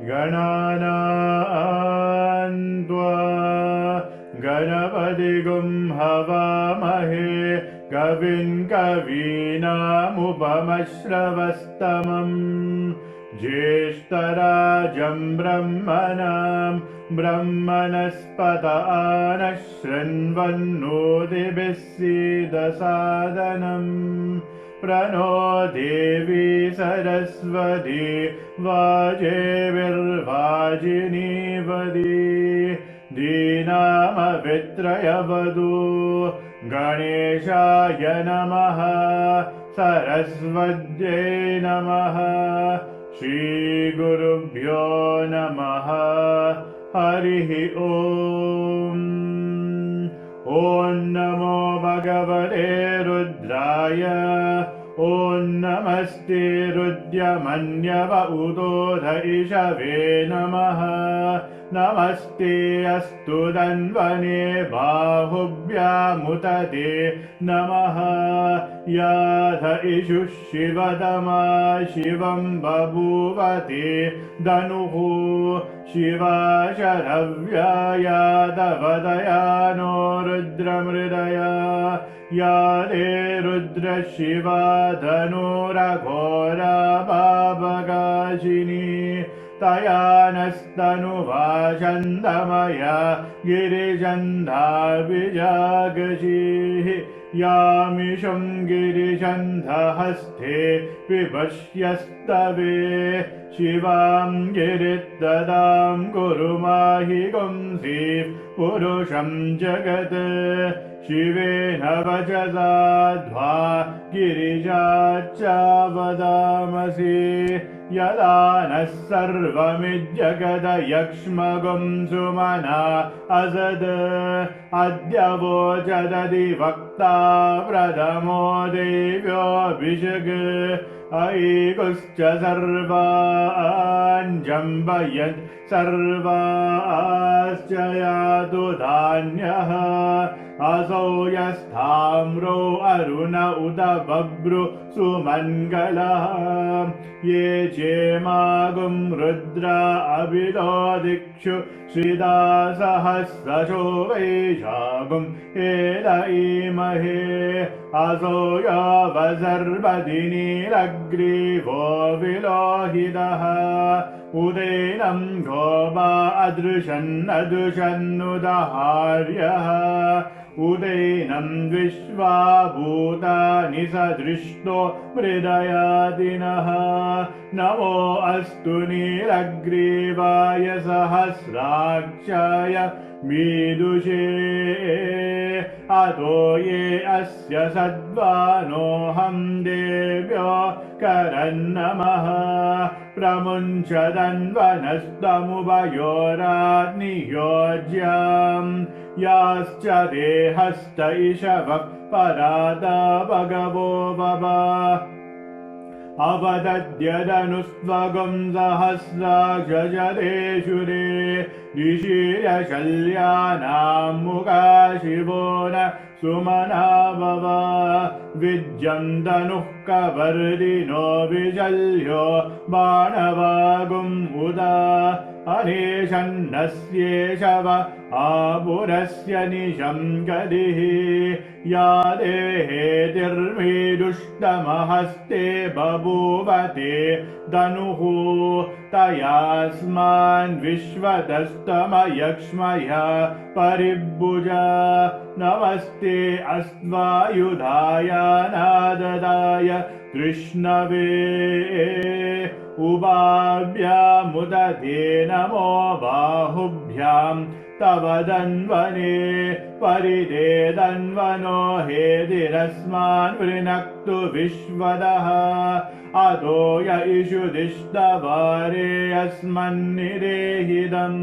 गणानां त्वा गणपतिगुं हवामहे कविं कवीनामुपमश्रवस्तमम् ज्येष्ठराजं ब्रह्मणां ब्रह्मणस्पत नः शृण्वन्नोतिभिः सीदसादनम् प्रणो देवी सरस्वती वाजेभिर्वाजिनीवती दीनामवित्रयवधू गणेशाय नमः सरस्वत्यै नमः श्रीगुरुभ्यो नमः हरिः ॐ ॐ नमो भगवते रुद्राय ॐ नमस्ते रुद्रमन्यव उदोध इषवे नमः नमस्ते अस्तु धन्वने बाहुभ्यामुदते नमः याध इषुः शिवतमा शिवं बभूवते धनुः शिवा शरव्या यादवदयानो रुद्रमृदया यादे रुद्रशिवा धनुरघोरा पापकाशिनी तया नस्तनुवाचन्दमया गिरिजन्धाभिजागशीः यामिषं गिरिजन्धहस्ते विपश्यस्तवे शिवां गिरित्तदां कुरु माहि गुंसीः पुरुषं जगत् शिवेन वचसाध्वा गिरिजाच्च वदामसि यदा नः सर्वमिज्जगदयक्ष्मगुं सुमना असद् अद्य वोचदधिवक्ता प्रथमो देव्योऽभिषग् ऐकुश्च सर्वान् जम्बयन् सर्वाश्च यातु धान्यः असौ यस्थाम्रो अरुण उत बभ्रु सुमङ्गलः ये चेमागुं रुद्रा अभिलो दिक्षु श्रिदा सहस्रशो वैशागुं हेदईमहे असौ यावसर्वदिनीलग्रीवो विलोहितः उदैनं गोपा अदृशन्नदृशन्नुदहार्यः उदैनं विश्वा भूतानि सदृष्टो मृदयादिनः नमो अस्तु नीलग्रीवाय सहस्राक्षाय मीदुषे अतो ये अस्य सद्वानोऽहं देव्यो करन्नमः प्रमुञ्चदन्वनस्तमुभयोराग्नियोज्याम् याश्च देहस्त इषवः परादा भगवो बभा अवदद्यदनुस्त्वगुं सहस्राक्षजदेशुरे ऋषिर्यशल्यानां मुखा शिवो न सुमना भव विद्यन्तनुः कवर्दिनो विजल्यो बाणवागुम् उदा अनेशन्नस्येषव आपुरस्य निशं गदिः या देहेतिर्मीदुष्टमहस्ते बभूवते धनुः तयास्मान् विश्वतस्तमयक्ष्मय परिभुजा नमस्ते अस्त्वायुधाय नाददाय कृष्णवे उभाभ्यामुदते नमो बाहुभ्यां तव धन्वने परिदे धन्वनो हेतिरस्मान् वृणक्तु विश्वदः अतो य इषुदिष्टवारे अस्मन्निरेहिदम्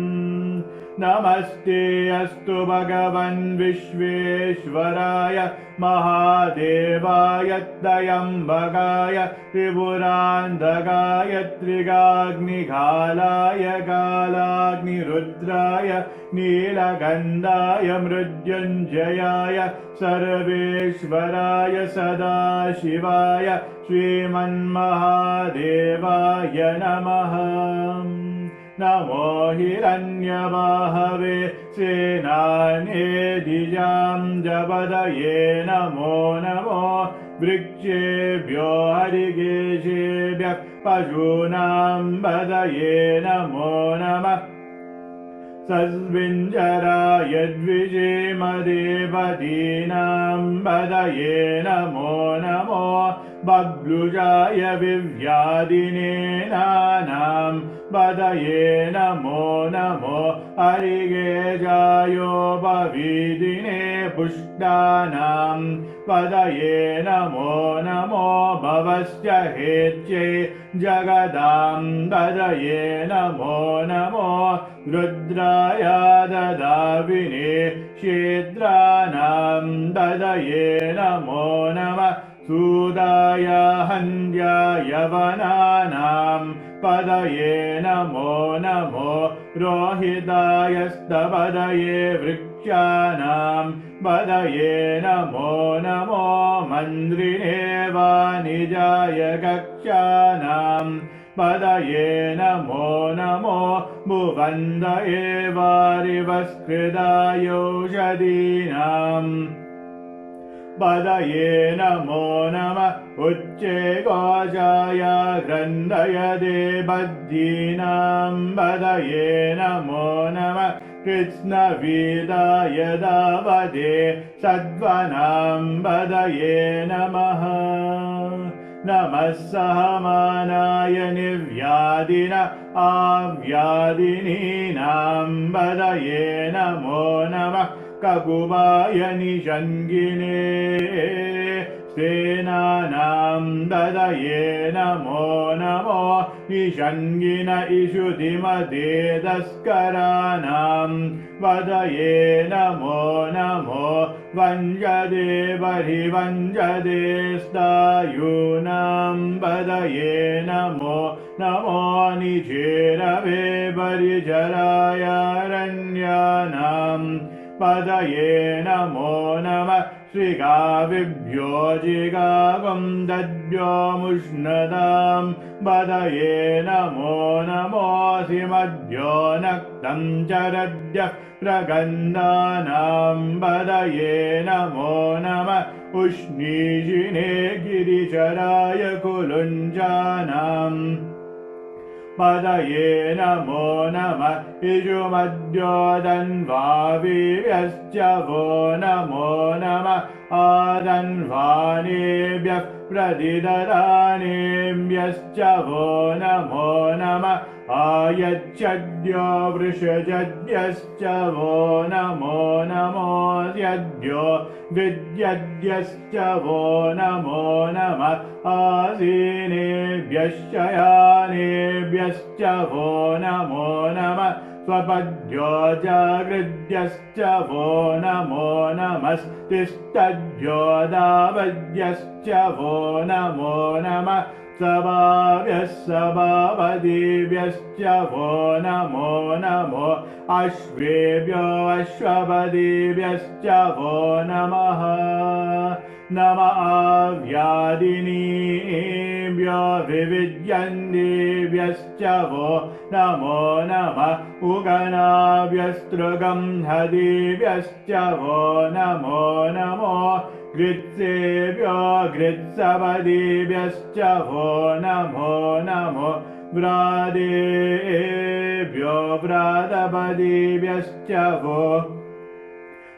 नमस्ते अस्तु भगवन् विश्वेश्वराय महादेवाय त्र्यम्बकाय त्रिपुरान्तकाय त्रिगाग्निघालाय कालाग्निरुद्राय नीलगन्धाय मृत्युञ्जयाय मृत्युञ्जयाय सर्वेश्वराय सदाशिवाय श्रीमन्महादेवाय नमः। नमो हिरण्यबाहवे सेनानेदिजां नमो नमो वृक्षेभ्यो हरिकेशेभ्यः पशूनां बदये नमो नमः। सस्विञ्जराय द्विषेमदेवतीनां बदये नमो नमो बब्लुजाय विव्याधिनेनानां बदये नमो नमो हरिकेशायोपवीदिने पुष्टानां पदये नमो नमो भवस्य हेत्यै जगदां पदये नमो नमो रुद्राय ददाविने क्षेत्राणां पदये नमो नमः। सूदाय हन्याय वनानां पदये नमो नमो रोहिताय स्तपदये वृक्षाणां पदये नमो नमो मन्द्रिणे वाणिजाय कक्षाणां पदये नमो नमो भुवन्दये वारिवस्कृतायोषधीनां पदये नमो नमः। उच्चे घोषाय ग्रन्थयदे बद्धीनां पदये नमो नमः। कृत्स्नवीदाय दावदे सद्वनां पदये नमः। नमः सहमानाय निव्याधिन आव्याधिनीनां पदये नमो नमः। ककुवाय निषङ्गिने सेनानां पदये नमो नमो निषङ्गिन इषुधिमते तस्कराणां पदये नमो नमो वञ्जदे परिवञ्जदे स्तायूनां पदये नमो नमो निचेरवे परिचराय अरण्यानां पदये नमो नमः। श्रीगाविभ्यो जिगागं दद्भ्यो मुष्णदां पदये नमो नमो सिमद्भ्यो नक्तं चरद्भ्यः प्रगन्धानां पदये नमो नमः। उष्णीषिणे गिरिचराय कुलुञ्जानां पदये नमो नमः। इषुमद्योदन्वाविभ्यश्च वो नमो नमः। आदन्वानेभ्यः प्रतिददानेभ्यश्च वो नमो नमः। आयच्छद्यो वृषजद्भ्यश्च वो नमो नमोऽस्यद्भ्यो विद्यद्भ्यश्च वो नमो नमः। आसीनेभ्यः शयानेभ्यश्च वो नमो नमः। स्वपद्भ्यो जागृद्भ्यश्च वो नमो नमस्तिष्ठद्भ्यो दावद्भ्यश्च वो नमो नमः। सभाभ्यः सभापतिभ्यश्च वो नमो नमो अश्वेभ्यो अश्वपतिभ्यश्च वो नमः। नमः व्याधिनीभ्यो विविद्यन्तीभ्यश्च वो नमो नमः। उगनाभ्यस्तृगं हदिभ्यश्च वो नमो नमो गृत्सेभ्यो गृत्सपदिभ्यश्च वो नमो नमो व्रादेभ्यो व्रातपदिभ्यश्च वो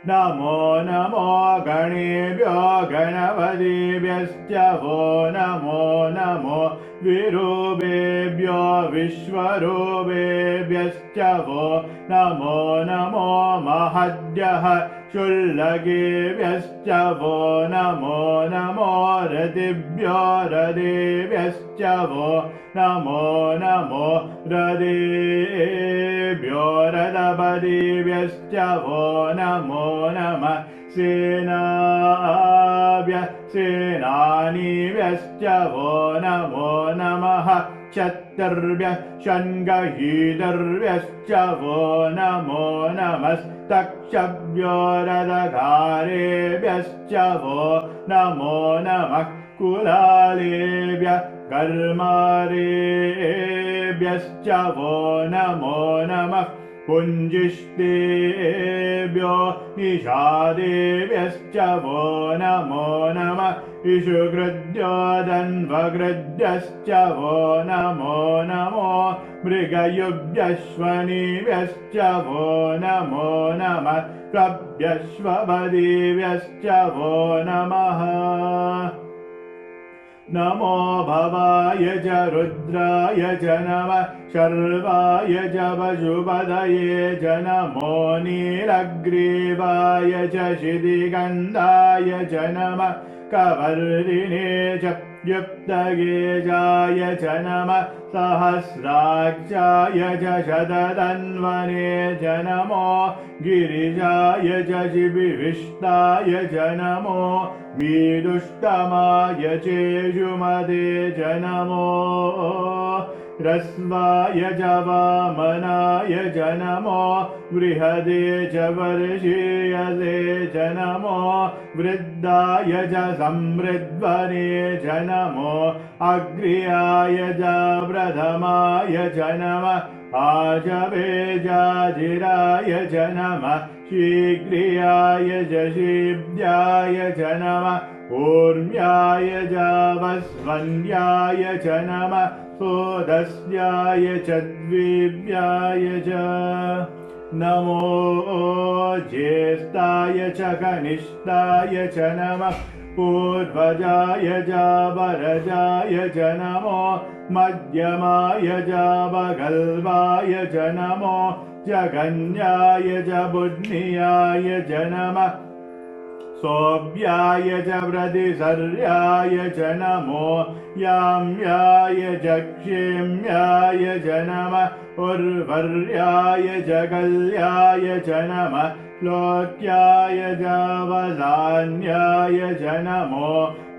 नमो नमो गणेभ्यो गणपतिभ्यश्च वो नमो नमो विरूपेभ्यो विश्वरूपेभ्यश्च वो नमो नमो महद्भ्यः शुल्लकेभ्यश्च वो नमो नमो रतिभ्यो रथेभ्यश्च वो नमो नमो रथेभ्यो रथपतिभ्यश्च वो नमो नमः। सेनाभ्यः सेनानीभ्यश्च वो नमो नमः। शक्तिर्भ्यः षण्गहीतर्भ्यश्च वो नमो नमस्तक्षभ्यो रदधारेभ्यश्च वो नमो नमः कुलालेभ्यः कर्मारेभ्यश्च वो नमो नमः पुञ्जिष्टेभ्यो निषादेभ्यश्च वो नमो नमः इषुकृद्यो दन्वकृद्यश्च वो नमो नमो मृगयुभ्यश्वनिभ्यश्च वो नमो नमः प्रभ्यश्वपदीभ्यश्च वो नमः नमो भवाय च रुद्राय च नमः शर्वाय च पशुपतये च नमो नीलग्रीवाय च शितिगन्धाय च नमः कवर्दिने च युक्तगेजाय च नमः सहस्राक्षाय च शततन्वने च नमो गिरिजाय च शिबिविष्टाय च नमो वीदुष्टमाय चेषुमते च नमो ह्रस्वाय च वामनाय च नमो बृहदे च वर्षीयसे च नमो वृद्धाय च समृद्ध्वने च नमो अग्र्याय च प्रथमाय च नमः आजवेजाजिराय च नमः शीघ्रियाय च शीभ्याय च नमः ऊर्म्याय च वस्वन्याय च नमः सोदस्याय च द्विव्याय च नमो ज्येष्ठाय च कनिष्ठाय च नमः पूर्वजाय च वरजाय च नमो मध्यमाय च वगल्वाय च नमो जगन्याय च बुद्धियाय च नमः सोऽव्याय च प्रतिसर्याय च नमो याम्याय च क्षेम्याय च नमः उर्वर्याय च कल्याय च नमः श्लोक्याय च वदान्याय च नमो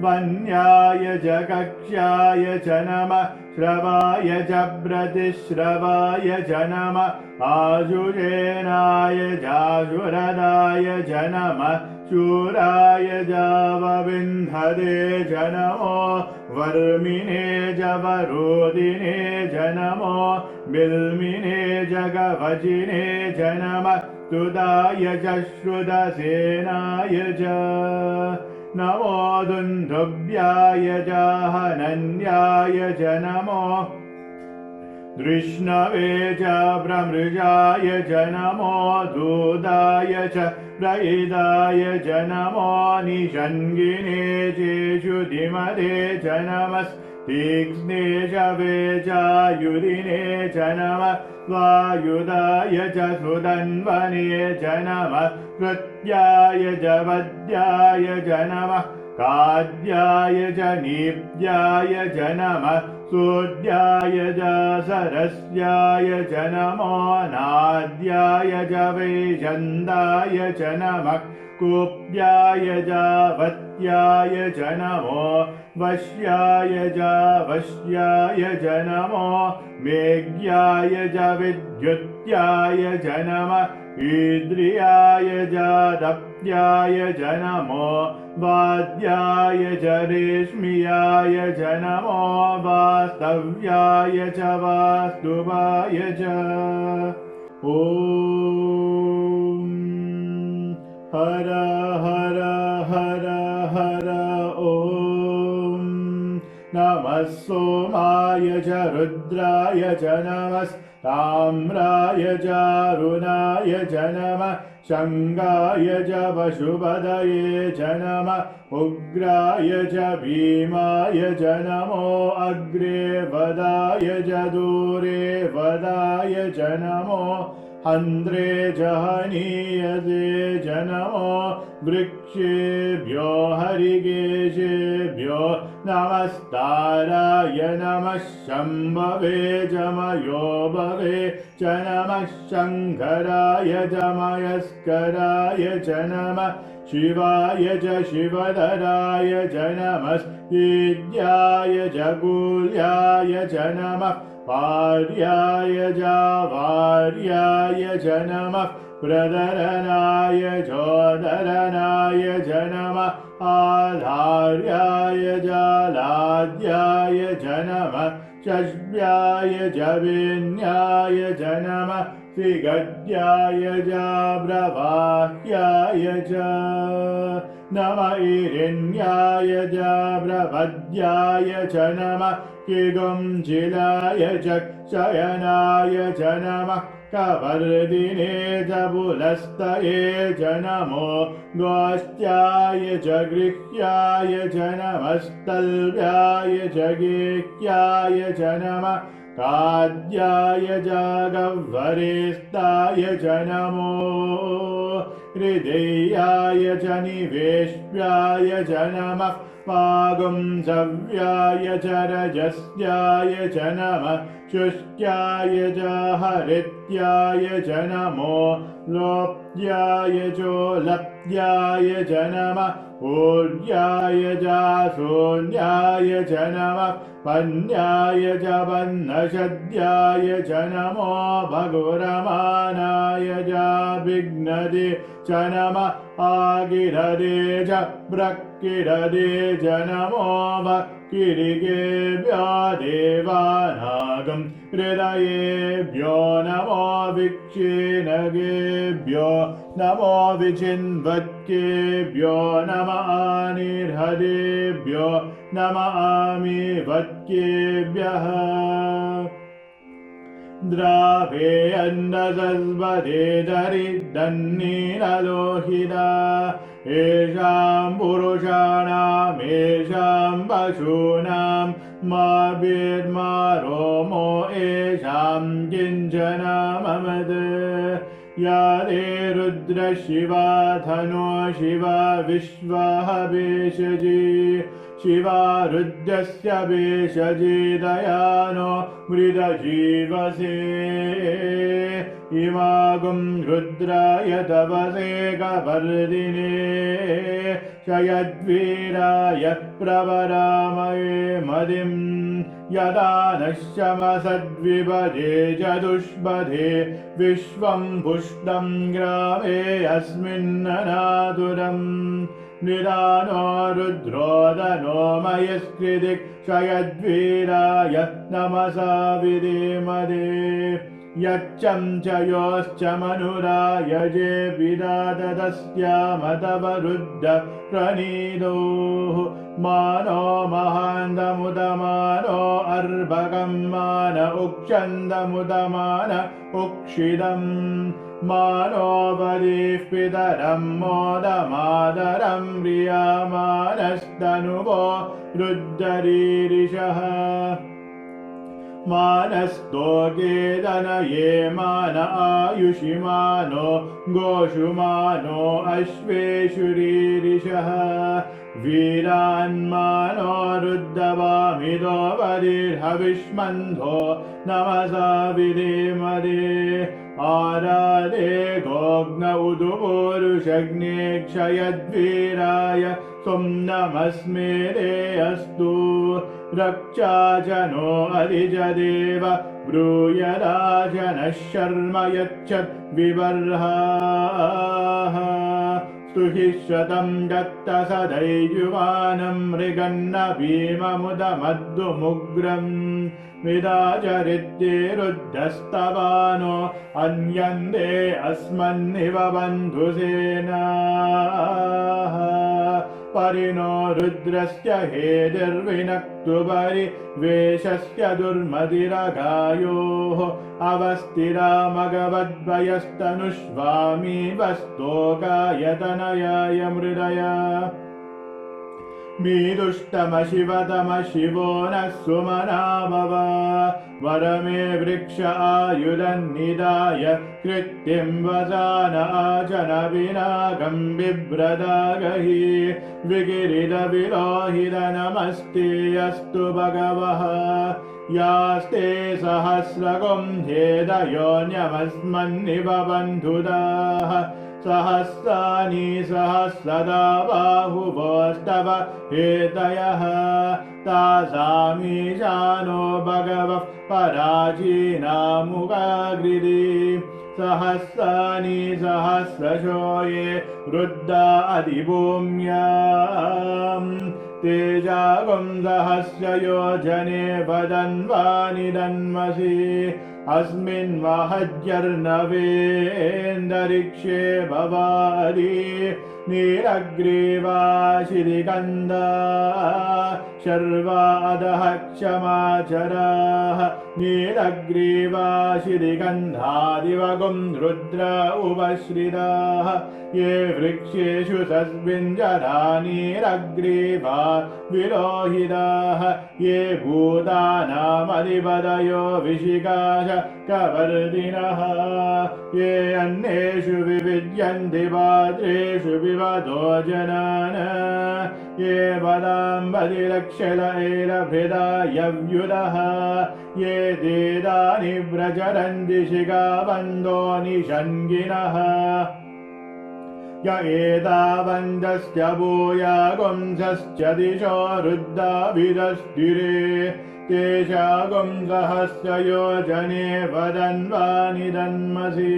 वन्याय च कक्ष्याय च नमः श्रवाय च प्रतिश्रवाय च नमः आजुषेणाय चाजुरदाय च नमः शूराय जावविन्धदे च नमो वर्मिने च वरोदिने च नमो बिल्मिने च कवचिने च नमः स्तुताय च श्रुतसेनाय च नमो दुन्दुभ्याय च हनन्याय च नमो दृष्णवे च प्रमृजाय च नमो दूताय च प्रहिताय च नमो निषङ्गिने चेषुधिमते च नमस्तीक्ष्णे शवे चायुरिने च नमः स्वायुधाय च सुधन्वने च नमः कृत्याय च वद्याय च नमः काद्याय च नीप्याय च नमः सूर्याय च सरस्याय च नमो नाद्याय च वैजन्ताय च नमः कूप्याय च वत्याय च नमो वश्याय च वश्याय च नमो मेघ्याय च विद्युत्याय च नमः ईद्रियाय च दप्याय च नमो वाद्याय च रेश्मियाय च नमो वास्तव्याय च वास्तुवाय च ॐ हर हर हर हर ॐ नमः सोमाय च रुद्राय च नमस्ताम्राय च अरुणाय च नमः शङ्गाय च पशुपतये च नमः उग्राय च भीमाय च नमो अग्रे वदाय च दूरे वदाय च नमो हन्त्रे च हनीयसे च नमो वृक्षेभ्यो हरिकेशेभ्यो नमस्ताराय नमः शम्भवे च मयोभवे च नमः शङ्कराय च मयस्कराय च नमः शिवाय च शिवधराय च नमः ईद्याय च कूल्याय च नमः पार्याय जावार्याय च नमः प्रदरनाय जोदरनाय च नमः आधार्याय जालाद्याय च नमः चष्व्याय जविन्याय च नमः त्रिगद्याय जाब्रवाह्याय च नमः ईरिण्याय जाब्रवद्याय च नमः किगुंजिलाय च शयनाय च नमः कवर्दिने च बुलस्तये च नमो गोष्ट्याय च गृह्याय च नमस्तल्व्याय च गेह्याय च नमः काद्याय च गह्वरेस्ताय च नमो हृदयाय च निवेश्याय च नमः पागुंसव्याय च रजस्याय च नमः शुष्क्याय च हरित्याय च नमो लोप्याय चोलप्याय च नमः ऊर्याय च शून्याय च नमः पन्याय च वह्नशद्याय च नमो भगुरमानाय च विघ्नदे च नमः आगिरदे च ब्रक्किरदे च नमो किरिकेभ्यो देवानागं हृदयेभ्यो नमो विक्षीणगेभ्यो नमो विचिन्वत्केभ्यो नमः निर्हदेभ्यो नमः आमिवत्केभ्यः द्रावे अन्नसस्वदे दरिद्रन्नीललोहिता येषां पुरुषाणामेषां पशूनां मा रोमो येषां किञ्चन ममद या ते रुद्रशिवा धनो शिवा विश्वः भेषजी शिवा रुद्रस्य भेषजी दयानो मृदजीवसे इमागुं रुद्राय तवसे कवर्दिने शयद्वीराय प्रवरामये मदिं यदा नश्यमसद्विपदे चतुष्पदे विश्वं पुष्टं ग्रामे अस्मिन्ननातुरम् निदानो रुद्रोदनो मयस्कृतिः शयद्वीराय नमसा विधेमदे यच्चं च योश्च मनुरायजे विदातदस्यामतवरुद्ध प्रणीदोः मानो महान्दमुदमानो अर्भकं मान उक्षन्दमुदमान उक्षिदम् मानो बलिः पितरं मोदमादरं प्रियमानस्तनुवो रुद्धरीरिषः मानस्तोकेदनये मान आयुषिमानो गोषुमानो अश्वेषुरीरिषः वीरान्मानो रुद्धवामिदो बलिर्हविष्मन्धो नमसा विधेमदे आराधे गोग्न उदुपूरुषग्ने क्षयद्वीराय त्वं नमस्मेरे अस्तु रक्षा च नो अधिजदेव ब्रूयराजनः शर्म यच्छत् विबर्हाः स्तुहिश्रतं दत्तसदैयुवानं मृगन्न भीममुदमद्दुमुग्रम् विदाचरित्ये रुद्धस्तवानो अन्यन्ते अस्मन्निव बन्धुसेनाः परिणो रुद्रस्य हेतिर्विनक्तु परिवेशस्य दुर्मतिरगायोः अवस्थिरा मघवद्वयस्तनुष्वामी वस्तोकायतनयाय मृदया मीदुष्टमशिवतम शिवो नः सुमना भव वरमे वृक्ष आयुधन्निदाय कृत्तिं वसान आचन विनागं बिभ्रदागहि विगिरिदविलोहित नमस्ते अस्तु भगवः यास्ते सहस्रगुं हेदयोन्यमस्मन्निव बन्धुदाः सहस्राणि सहस्रदा बाहुवोस्तव हेतयः तासामीशानो भगवः पराचीनामुगाग्रिदि सहस्राणि सहस्रशो ये रुद्रा अधिभूम्याम् तेजागुं सहस्रयोजने वदन्वानि दन्मसि अस्मिन् महज्जर्नवेन्दरिक्षे भवादि नीरग्रीवाशिरिकन्दा शर्वादः क्षमाचराः नीरग्रीवाशिरिगन्धादिवगुं रुद्र उपश्रिताः ये वृक्षेषु तस्मिञ्जरा नीरग्रीवा विलोहिताः ये भूतानामधिपतयो विशिकाश कवर्दिनः ये अन्येषु विविद्यन्ति पात्रेषु पिबतो जनान् ये बलाम्बदिरक्षलैरभृदायव्युदः ये देदानि प्रचरन्ति शिखाबन्धो निषङ्गिनः य एतावन्तश्च भूयागुंसश्च दिशो रुद्राभिदस्तिरे तेषागुं सहस्रयोजने वदन्वानि दन्मसि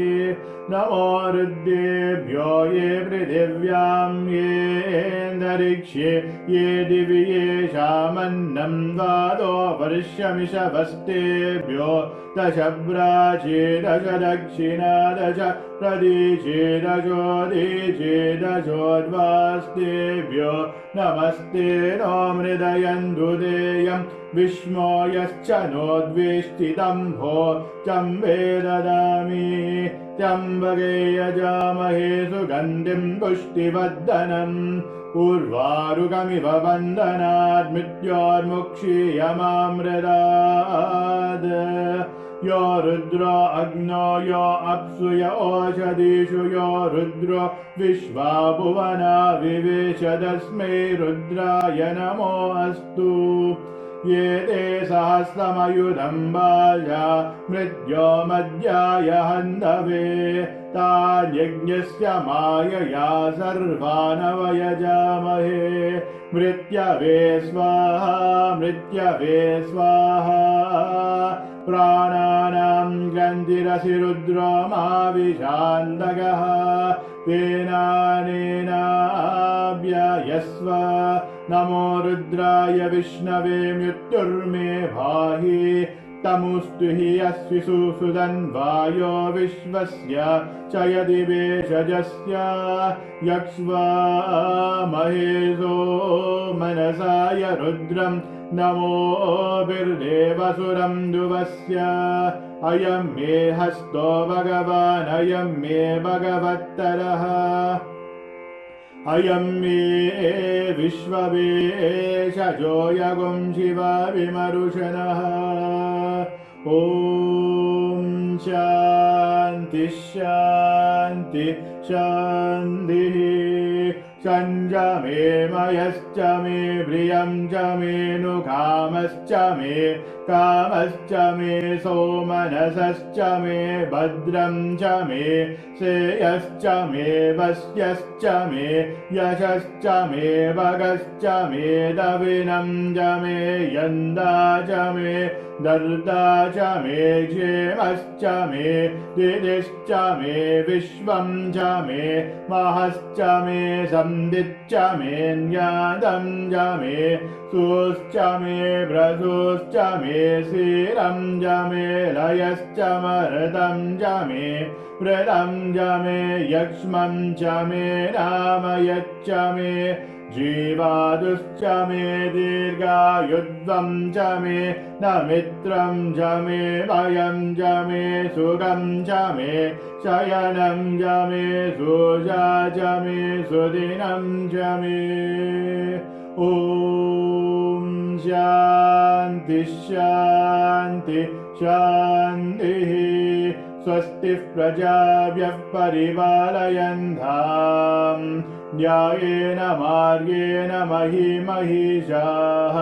नमो रुद्रेभ्यो ये पृथिव्यां येऽन्तरिक्षे ये दिवि येषामन्नं द्वादो वर्षमिषवस्तेभ्यो दश प्राचे दश दक्षिणा दश प्रदिशे दशोदीचे दशोद्वास्तेभ्यो नमस्ते नो मृदयन्तु देयं विष्मो यश्च नोद्वेष्टितं भो चम्बे ददामि त्र्यम्बके यजामहे सुगन्धिं पुष्टिवर्धनम् उर्वारुकमिव बन्धनात् मृत्योर्मुक्षीयमामृतात् यो रुद्रो अग्नो यो अप्सु य ओषधीषु यो रुद्रो विश्वा भुवना विवेश तस्मै रुद्राय नमो अस्तु ये ते सहस्रमयुधं वाजा मृत्यो मध्याय हन्धवे तान्यज्ञस्य मायया सर्वानवयजामहे मृत्यवे स्वाहा मृत्यवे स्वाहा प्राणानां ग्रन्थिरसि रुद्रो माविशान्तकः तेनानेनाव्ययस्व नमो रुद्राय विष्णवे मृत्युर्मे भाहि तमुस्तु हि अस्विषु सुदन्वायो विश्वस्य च यदि वेषजस्य यक्ष्वा महेशो मनसाय रुद्रं नमो बिर्देवसुरं दुवस्य अयं मे हस्तो भगवान् अयं मे भगवत्तरः अयं मे विश्ववेशजो यगुं शिवा विमरुशनः ॐ शान्ति शान्ति शान्तिः संयमे मयश्च मे प्रियं च मे नुकामश्च मे कामश्च मे सोमनसश्च मे भद्रं च मे श्रेयश्च मे वश्यश्च मे यशश्च मे भगश्च मे दविनं च मे यन्दा च मे दर्दा च मे क्षेमश्च मे दिदिश्च मे विश्वं च मे महश्च मे संदिच्च मे ज्ञातं च मे सुश्च मे भ्रसुश्च मे क्षीरं च मे लयश्च मर्दं च मे वृतं च मे यक्ष्मं च मे नामयच्च मे जीवादुश्च मे दीर्घायुध्वं च मे न मित्रं च मे भयं च मे सुखं च मे शयनं च मे सुजा च मे सुदिनं च मे ॐ शान्ति शान्ति शान्तिः स्वस्तिः प्रजाभ्यः परिपालयन्ताम् न्यायेन मार्गेण महिषाः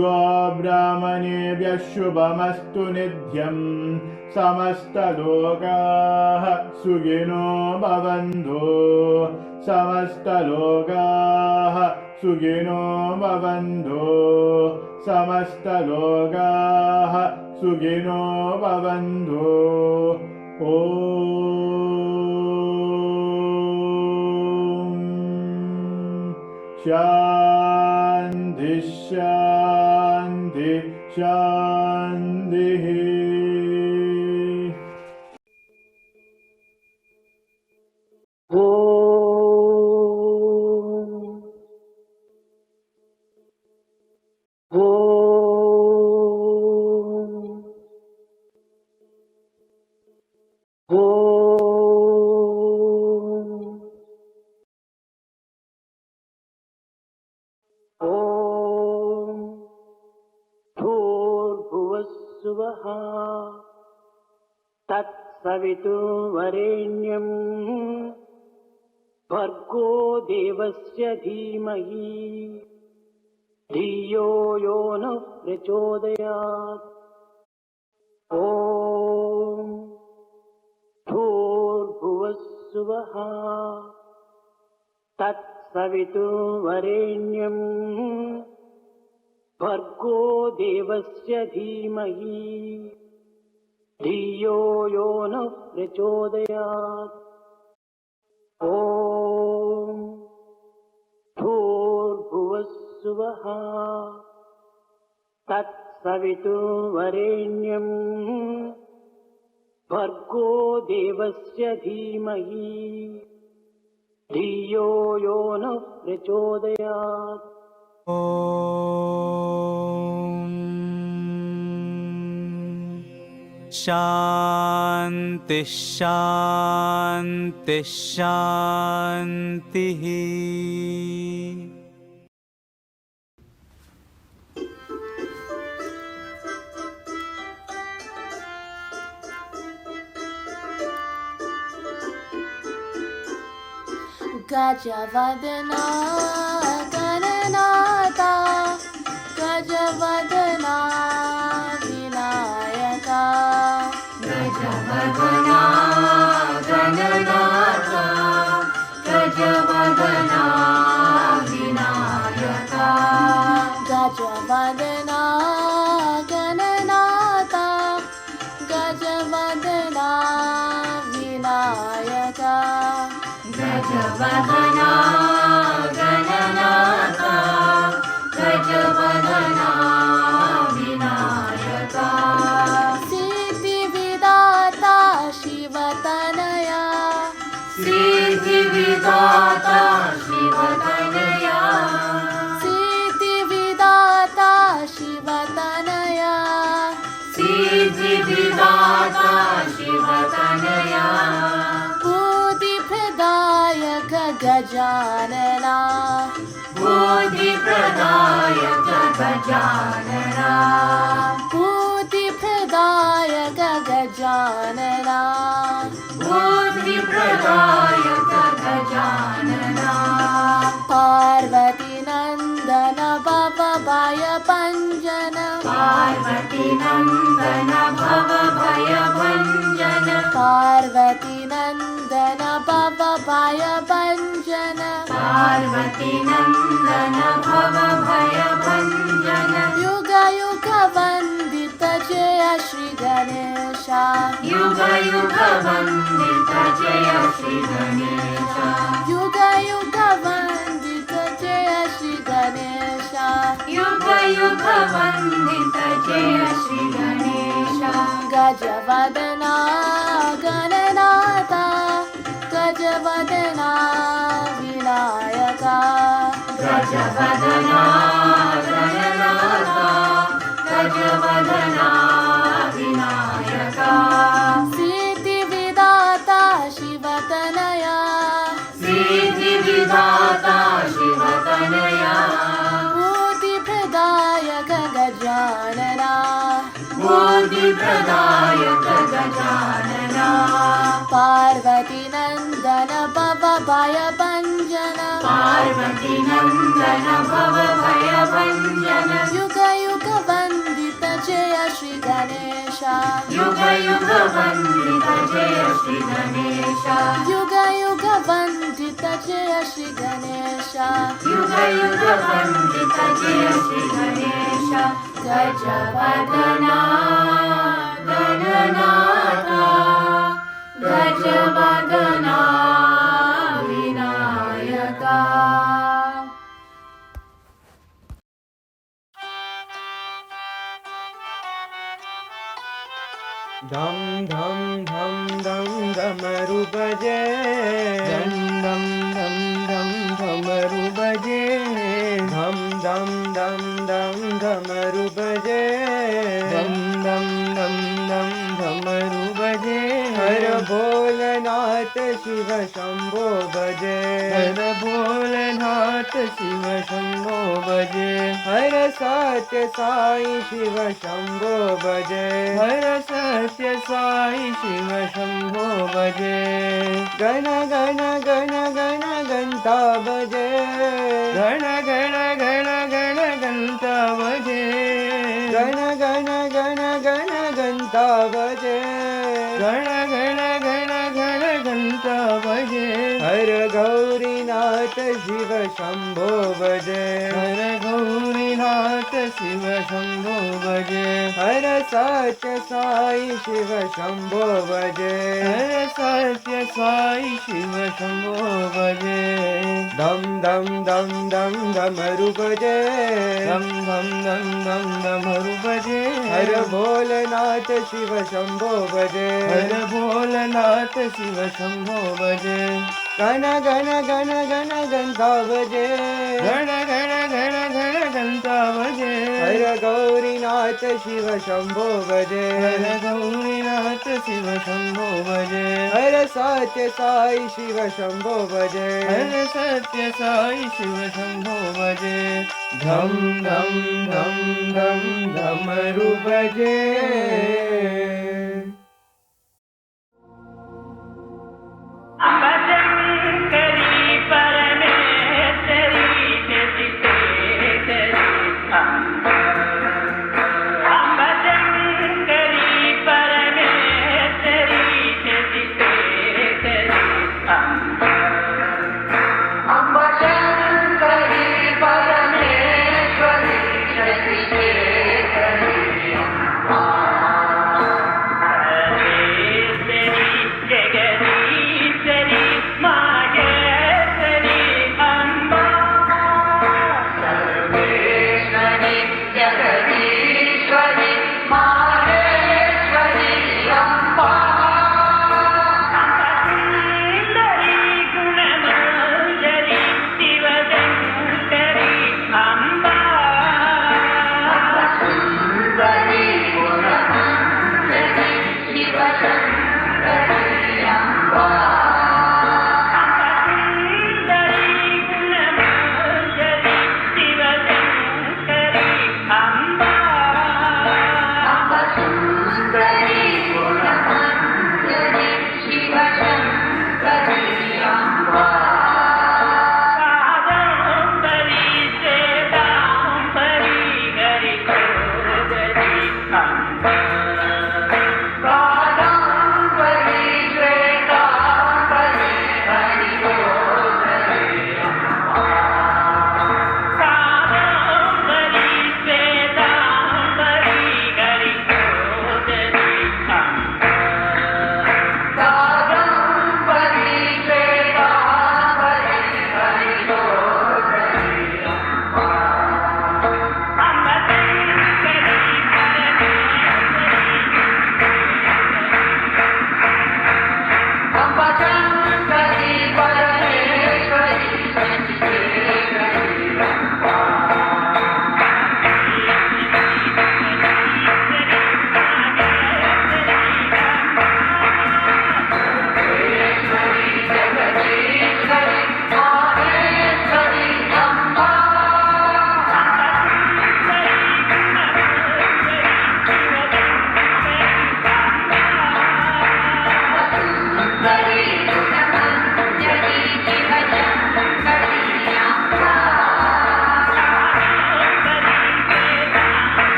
गोब्राह्मणेभ्यः शुभमस्तु नित्यम् समस्तलोकाः सुखिनो भवन्तु समस्तलोकाः सुखिनो भवन्तु समस्तलोकाः सुखिनो भवन्तु ॐ शान्ति शान्ति शान्तिः। तत्सवितुर्वरेण्यं भर्गो देवस्य धीमहि धियो यो नः प्रचोदयात्। ॐ भूर्भुवस्सुवः तत्सवितुर्वरेण्यं भर्गो देवस्य धीमहि धियो यो नः प्रचोदयात्। ॐ भूर्भुवस्सुवः तत्सवितुर्वरेण्यं भर्गो देवस्य धीमहि धियो यो नः प्रचोदयात्। शान्ति शान्ति शान्तिः। गजवदना गणनाथा गजवदना विनायका गजवदना गणनाथा गजवदना विनायका गजवदना गणनाथा गजवदना विनायका गजवदना गणनाथा गजवदना विनायका सिद्धिविदाता शिवतनया सिद्धिविदाता शिवतनया सिद्धिविदाता शिवतनया सिद्धिविदाता शिवतनया बुद्धिप्रदायक गजानना बुद्धिप्रदायक गजानना बुद्धिप्रदायक गजानना बुद्धिप्रदायक गजानना पार्वती नंदन भवभय भञ्जन पार्वती नंदन भवभय भञ्जन पार्वती नंदन भवभय भञ्जन पार्वती नंदन भवभय भञ्जन युग युग वंदित जय श्री गणेशा युग युग वंदित जय श्री गणेशा युग युग वंदित जय श्री गणेशा युग युग वंदित जय श्री गणेशा गजवदना गणनाथा गजवदना विनायका गजवदना गणनाथा गजवदना विनायका सिद्धिविदाता शिवतनया सिद्धिविदाता शिवतनया बुद्धिप्रदायक गजानना बुद्धिप्रदायक गजानना पार्वती नन्दन भव भयभञ्जन पार्वती नन्दन भव भयभञ्जन युग युग वन्दित जय श्री गणेश युग युग वन्दित जय श्री गणेश युग युग वन्दित जय श्री गणेश युग युग वन्दित जय श्री गणेश गजवदना गणनाथा गजवदना विनायका धम धम धम धम धमरु बजे धम धम धम धम धमरु बजे धम धम धम धम धमरु बजे धम धम धम धम धमरु बजे हर भोलेनाथ शिव शंभो बजे हर भोलेनाथ शिव शंभो बजे हर सत्य साई शिव शंभो बजे हर सत्य साई शिव शंभो बजे गण गण गण गण गंता बजे गण गण गण गण गंता बजे गण गण गण गण गंता बजे गण गण गण गण गंता बजे हर गौरीनाथ शिव शंभो बजे हर गौरीनाथ शिव शंभो बजे हर सत्य साई शिव शंभो बजे हर सत्य साई शिव शंभो बजे धम धम धम धम धमरु बजे धम धम धम धम धमरु बजे हर भोलेनाथ शिव शंभो बजे हर भोलेनाथ शिव शंभो बजे गण गण गण गण गंता बजे गण गण गण गण गंता बजे हर गौरीनाथ शिव शंभो बजे हर गौरीनाथ शिव शंभो बजे हर सत्य साई शिव शंभो बजे हर सत्य साई शिव शंभो बजे धम धम धम धम धमरु बजे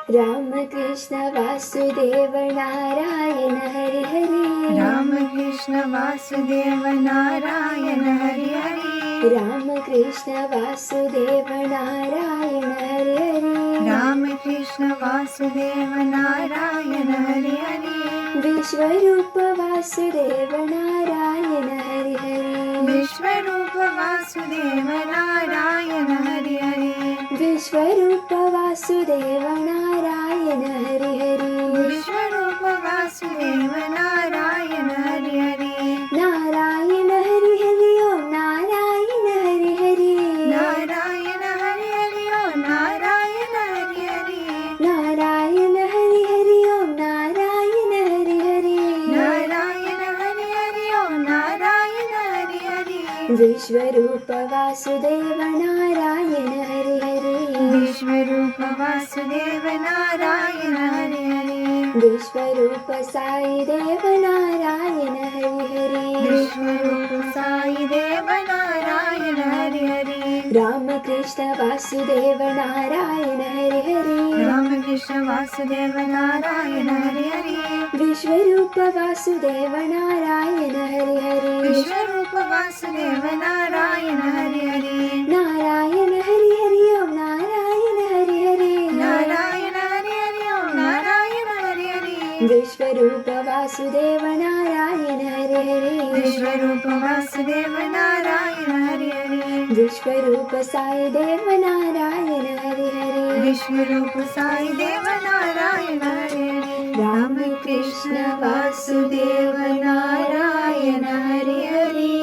राम कृष्ण वासुदेव नारायण हरि हरि राम कृष्ण वासुदेव नारायण हरि हरि राम कृष्ण वासुदेव नारायण हरि हरि राम कृष्ण वासुदेव नारायण हरि हरि विश्वरूप वासुदेव नारायण हरि हरि विश्वरूप वासुदेव नारायण हरि हरि विश्वरूप वासुदेव नारायण हरि हरि विश्वरूप वासुदेव नारायण हरि हरि नारायण हरि हरि ओम नारायण हरि हरि नारायण हरि हरि ओम नारायण हरि हरि नारायण हरि हरि ओम नारायण हरि हरि नारायण हरि हरि ओम नारायण हरि हरि विश्वरूप वासुदेव नारायण हरि हरि विश्वरूप वासुदेव नारायण हरि हरि विश्वरूप साई देव नारायण हरि हरि विश्वरूप साई देव नारायण हरि हरि राम कृष्ण वासुदेव नारायण हरि हरि राम कृष्ण वासुदेव नारायण हरि हरि विश्वरूप वासुदेव नारायण हरि हरि विश्वरूप वासुदेव नारायण हरि हरि नारायण हरि हरि ओम नारायण हरि हरि नारायण हरि हरि ओम नारायण हरि हरि विश्वरूप वासुदेव नारायण हरि हरि विश्वरूप वासुदेव नारायण हरि हरि विश्वरूप साई देव नारायण हरि हरि विश्वरूप साई देव नारायण हरि हरि राम कृष्ण वासुदेव नारायण हरि हरि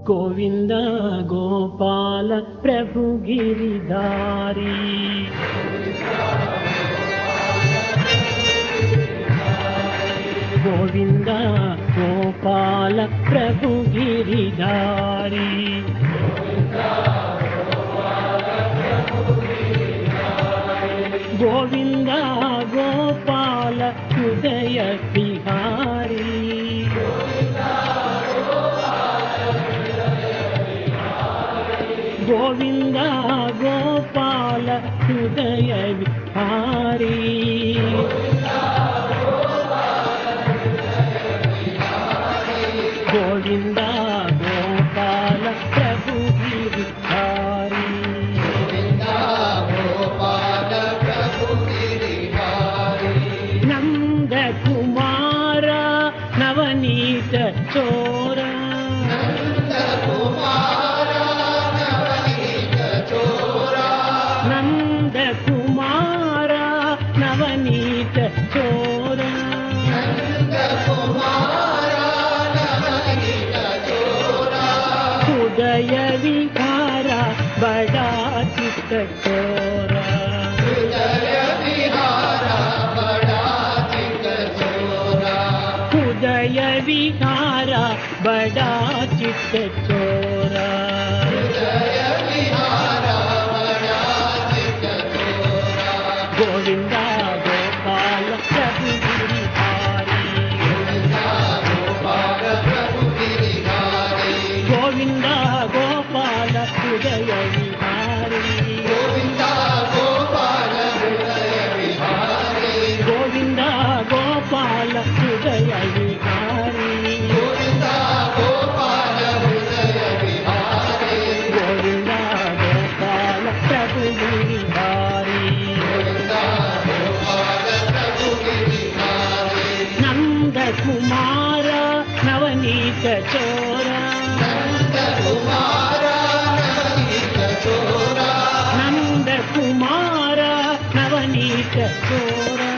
गोविंद गोपाल प्रभु गिरिधारी गोविंद गोपाल प्रभु गिरिधारी गोविंद गोपाल हृदय बिहारी गोविंद गोपाल हृदय विहारी गोविंद गोपाल प्रभु गिरिधारी नंद कुमार नवनीत चोर नंद कुमार नवनीत चोर हृदय विहारा बड़ा चित्त चोरा हृदय विहारा बड़ा चित्त चोरा गोविंद गोपाल प्रभु गिरिधारी गोविंद गोपाल हृदय विहारी गोविंद गोपाल हृदय विहारी गोविंद गोपाल प्रभु गिरिधारी नंद कुमार नवनीत चोरा नंद कुमार नवनीत चोरा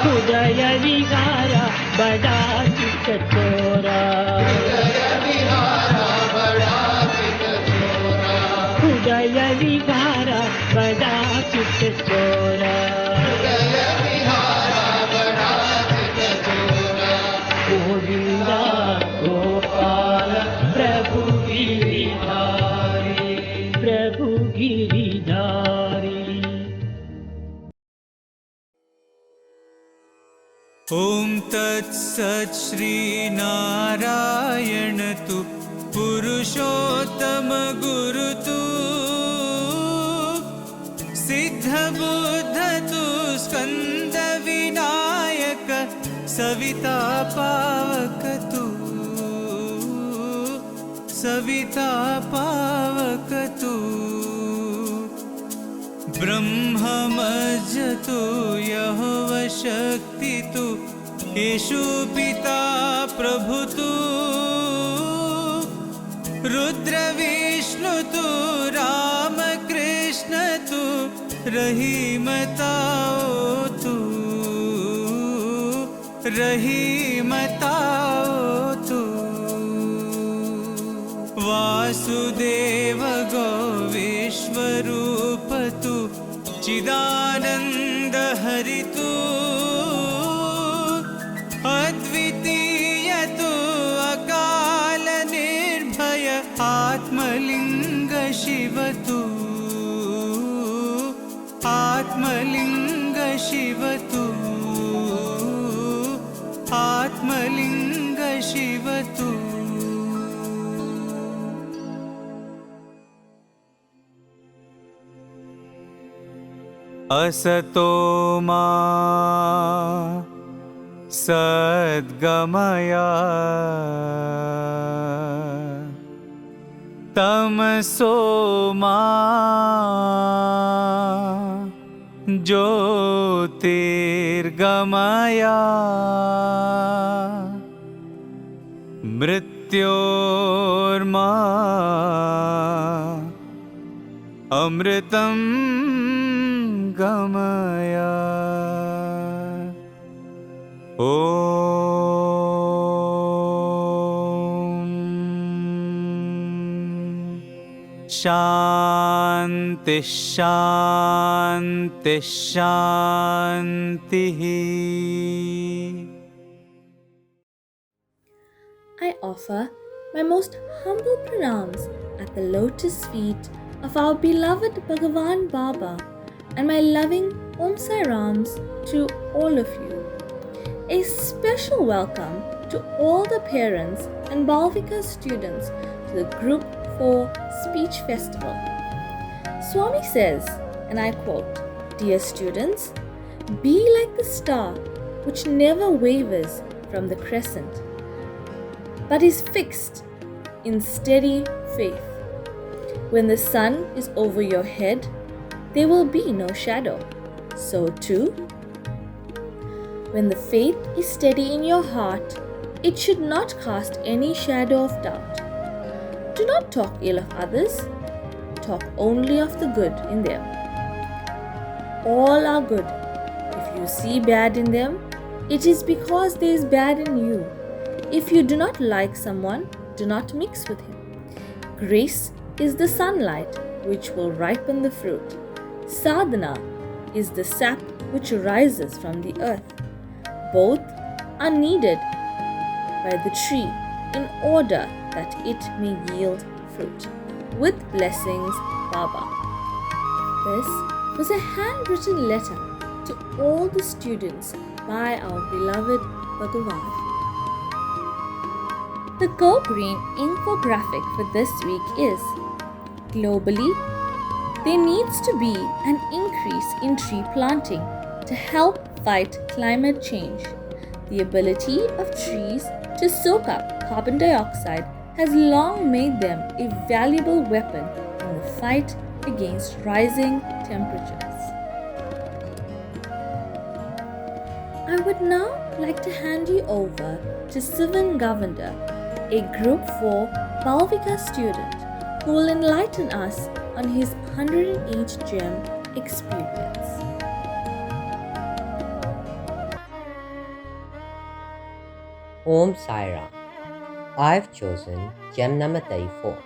हृदय विहारा बड़ा चित्त चोरा हृदय विहारा बड़ा चित्त चोरा गोविंद गोपाल प्रभु गिरिधारी प्रभु गिरिधारी ॐ तत्सत् श्री नारायण तु पुरुषोत्तम गुरु तू, सिद्ध बुद्ध तू, स्कंद विनायक सविता पावक तू, सविता पावक तू, ब्रह्ममज तू, यहोवा शक्ति तू, येशु पिता प्रभु तू, रुद्र विष्णु तू, राम कृष्ण तू, रहीमताओ तू, रहीमताओ तू, वासुदेव गो विश्वरूप तू, चिदानंद हरि तू, अद्वितीय तू, अकाल निर्भय आत्मलिंग शिव तू, आत्मलिंग शिव तू, आत्मलिंग शिव तू। असतो मा सद्गमया, तमसो मा ज्योतिर्गमया, मृत्योर्मा अमृतं गमया। शांति शांति शांति। I offer my most humble pranams at the lotus feet of our beloved Bhagavan Baba and my loving Om Sai Rams to all of you. A special welcome to all the parents and Balvika students to the Group 4 Speech Festival. Swami says, and I quote, "Dear students, be like the star which never wavers from the crescent, but is fixed in steady faith. When the sun is over your head, there will be no shadow. So too, when the faith is steady in your heart, it should not cast any shadow of doubt. Do not talk ill of others, talk only of the good in them. All are good. If you see bad in them, it is because there is bad in you. If you do not like someone, do not mix with him. Grace is the sunlight which will ripen the fruit. Sadhana is the sap which rises from the earth. Both are needed by the tree in order that it may yield fruit. With blessings, Baba." This was a handwritten letter to all the students by our beloved Bhagavan. The Go Green infographic for this week is: globally, there needs to be an increase in tree planting to help fight climate change. The ability of trees to soak up carbon dioxide has long made them a valuable weapon in the fight against rising temperatures. I would now like to hand you over to Sivan Govender, a Group 4 Balvika student, who will enlighten us on his 108 gem experience. Om Sai Ram. I've chosen gem number 34.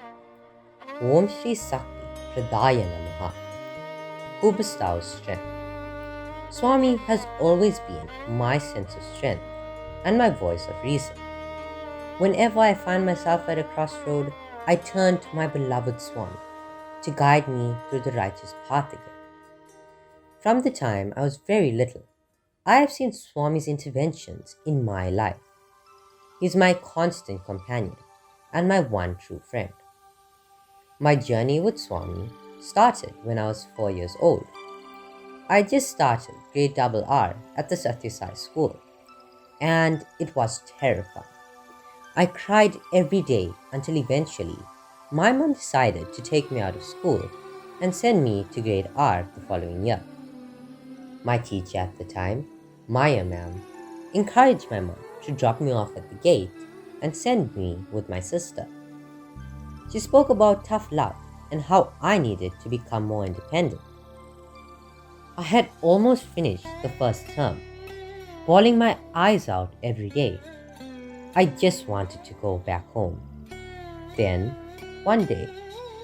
Om Shri Sakti Pradaya Namaha, who bestows strength. Swami has always been my sense of strength and my voice of reason. Whenever I find myself at a crossroad, I turn to my beloved Swami to guide me through the righteous path again. From the time I was very little, I have seen Swami's interventions in my life. He is my constant companion, and my one true friend. My journey with Swami started when I was 4 years old. I just started grade RR at the Satyasai school, and it was terrifying. I cried every day until eventually my mom decided to take me out of school and send me to grade R the following year. My teacher at the time, Maya ma'am, encouraged my mom to drop me off at the gate and send me with my sister. She spoke about tough love and how I needed to become more independent. I had almost finished the first term, bawling my eyes out every day. I just wanted to go back home. Then, one day,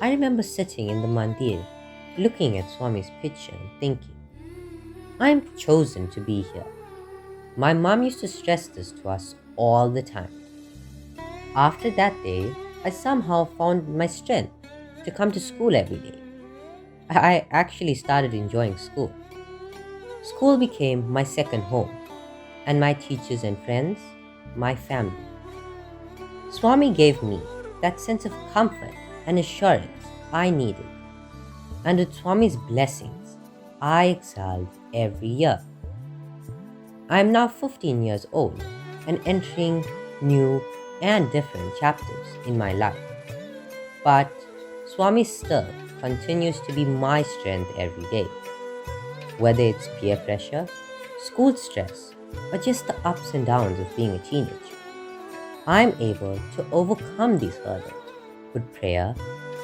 I remember sitting in the mandir, looking at Swami's picture and thinking, I am chosen to be here. My mom used to stress this to us all the time. After that day, I somehow found my strength to come to school every day. I actually started enjoying school. School became my second home, and my teachers and friends, my family. Swami gave me that sense of comfort and assurance I needed. And with Swami's blessings, I excelled every year. I am now 15 years old and entering new and different chapters in my life. But Swami still continues to be my strength every day. Whether it's peer pressure, school stress, or just the ups and downs of being a teenager, I'm able to overcome these hurdles with prayer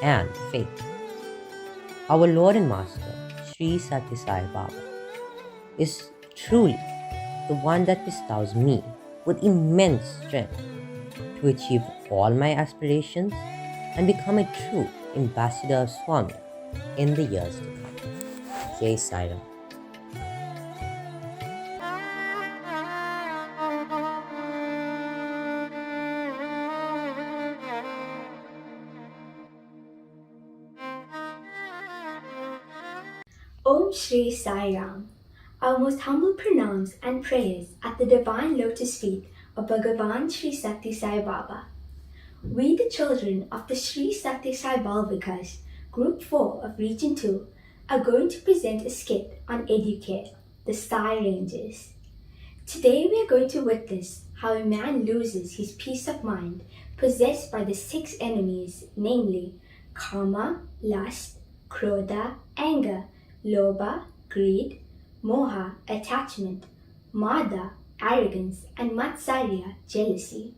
and faith. Our Lord and Master, Sri Sathya Sai Baba, is truly the one that bestows me with immense strength to achieve all my aspirations and become a true ambassador of Swami in the years to come. Jai Sai Ram. Om Shri Sai Ram. Our most humble pronounce and prayers at the divine lotus feet of Bhagavan Sri Sathya Sai Baba. We, the children of the Sri Sathya Sai Balvikas, Group 4 of Region 2, are going to present a skit on Educare, the Sai Ranges. Today we are going to witness how a man loses his peace of mind, possessed by the 6 enemies, namely Kama, lust, Krodha, anger, Lobha, greed, Moha, attachment, Mada, arrogance, and Matsarya, jealousy.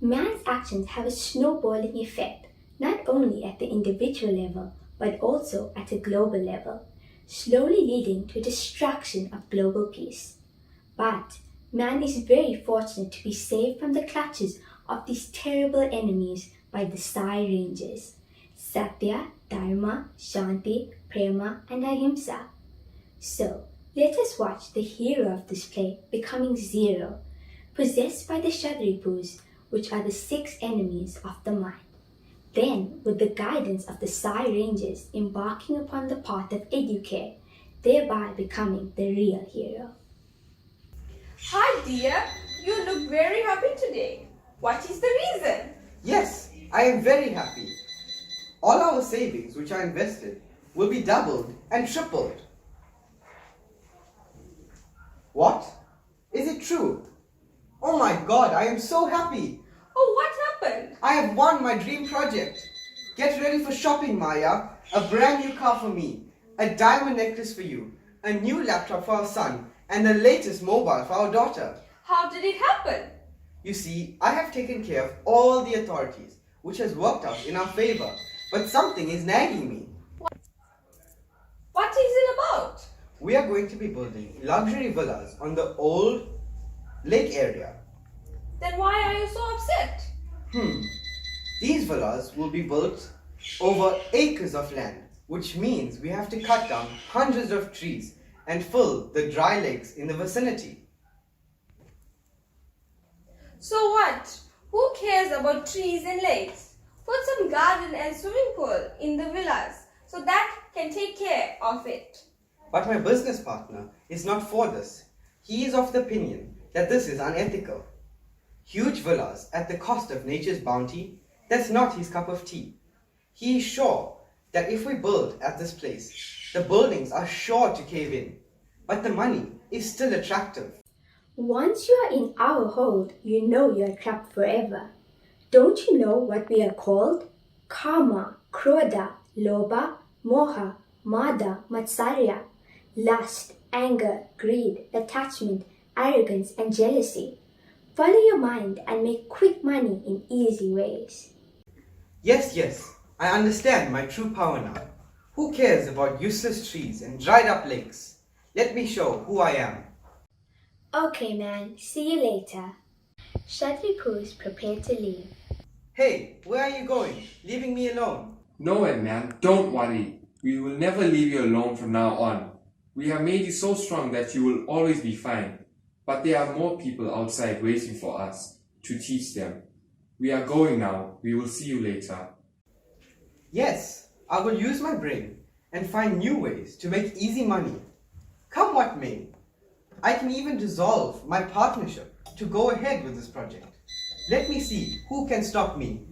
Man's actions have a snowballing effect, not only at the individual level, but also at a global level, slowly leading to destruction of global peace. But man is very fortunate to be saved from the clutches of these terrible enemies by the Sai ranges: Satya, Dharma, Shanti, Prema, and Ahimsa. So, let us watch the hero of this play becoming Zero, possessed by the Shadripus, which are the 6 enemies of the mind. Then, with the guidance of the Sai ranges, embarking upon the path of Educare, thereby becoming the real hero. Hi dear, you look very happy today. What is the reason? Yes, I am very happy. All our savings which are invested will be doubled and tripled. What? Is it true? Oh my God, I am so happy. Oh, what happened? I have won my dream project. Get ready for shopping, Maya. A brand new car for me, a diamond necklace for you, a new laptop for our son, and the latest mobile for our daughter. How did it happen? You see, I have taken care of all the authorities, which has worked out in our favor. But something is nagging me. What is it about? We are going to be building luxury villas on the old lake area. Then why are you so upset? These villas will be built over acres of land, which means we have to cut down hundreds of trees and fill the dry lakes in the vicinity. So what? Who cares about trees and lakes? Put some garden and swimming pool in the villas so that can take care of it. But my business partner is not for this. He is of the opinion that this is unethical. Huge villas at the cost of nature's bounty That's not his cup of tea. He is sure that if we build at this place, the buildings are sure to cave in. But the money is still attractive. Once you are in our hold, you know you are trapped forever. Don't you know what we are called? Kama, Krodha, Lobha, Moha, Mada, Matsarya. Lust, anger, greed, attachment, arrogance, and jealousy. Follow your mind and make quick money in easy ways. Yes, I understand my true power now. Who cares about useless trees and dried up lakes? Let me show who I am. Okay, man, see you later. Kshatripu is prepared to leave. Hey, where are you going? Leaving me alone? Nowhere, man. Don't worry. We will never leave you alone from now on. We have made you so strong that you will always be fine. But there are more people outside waiting for us to teach them. We are going now. We will see you later. Yes, I will use my brain and find new ways to make easy money. Come what may. I can even dissolve my partnership to go ahead with this project. Let me see who can stop me.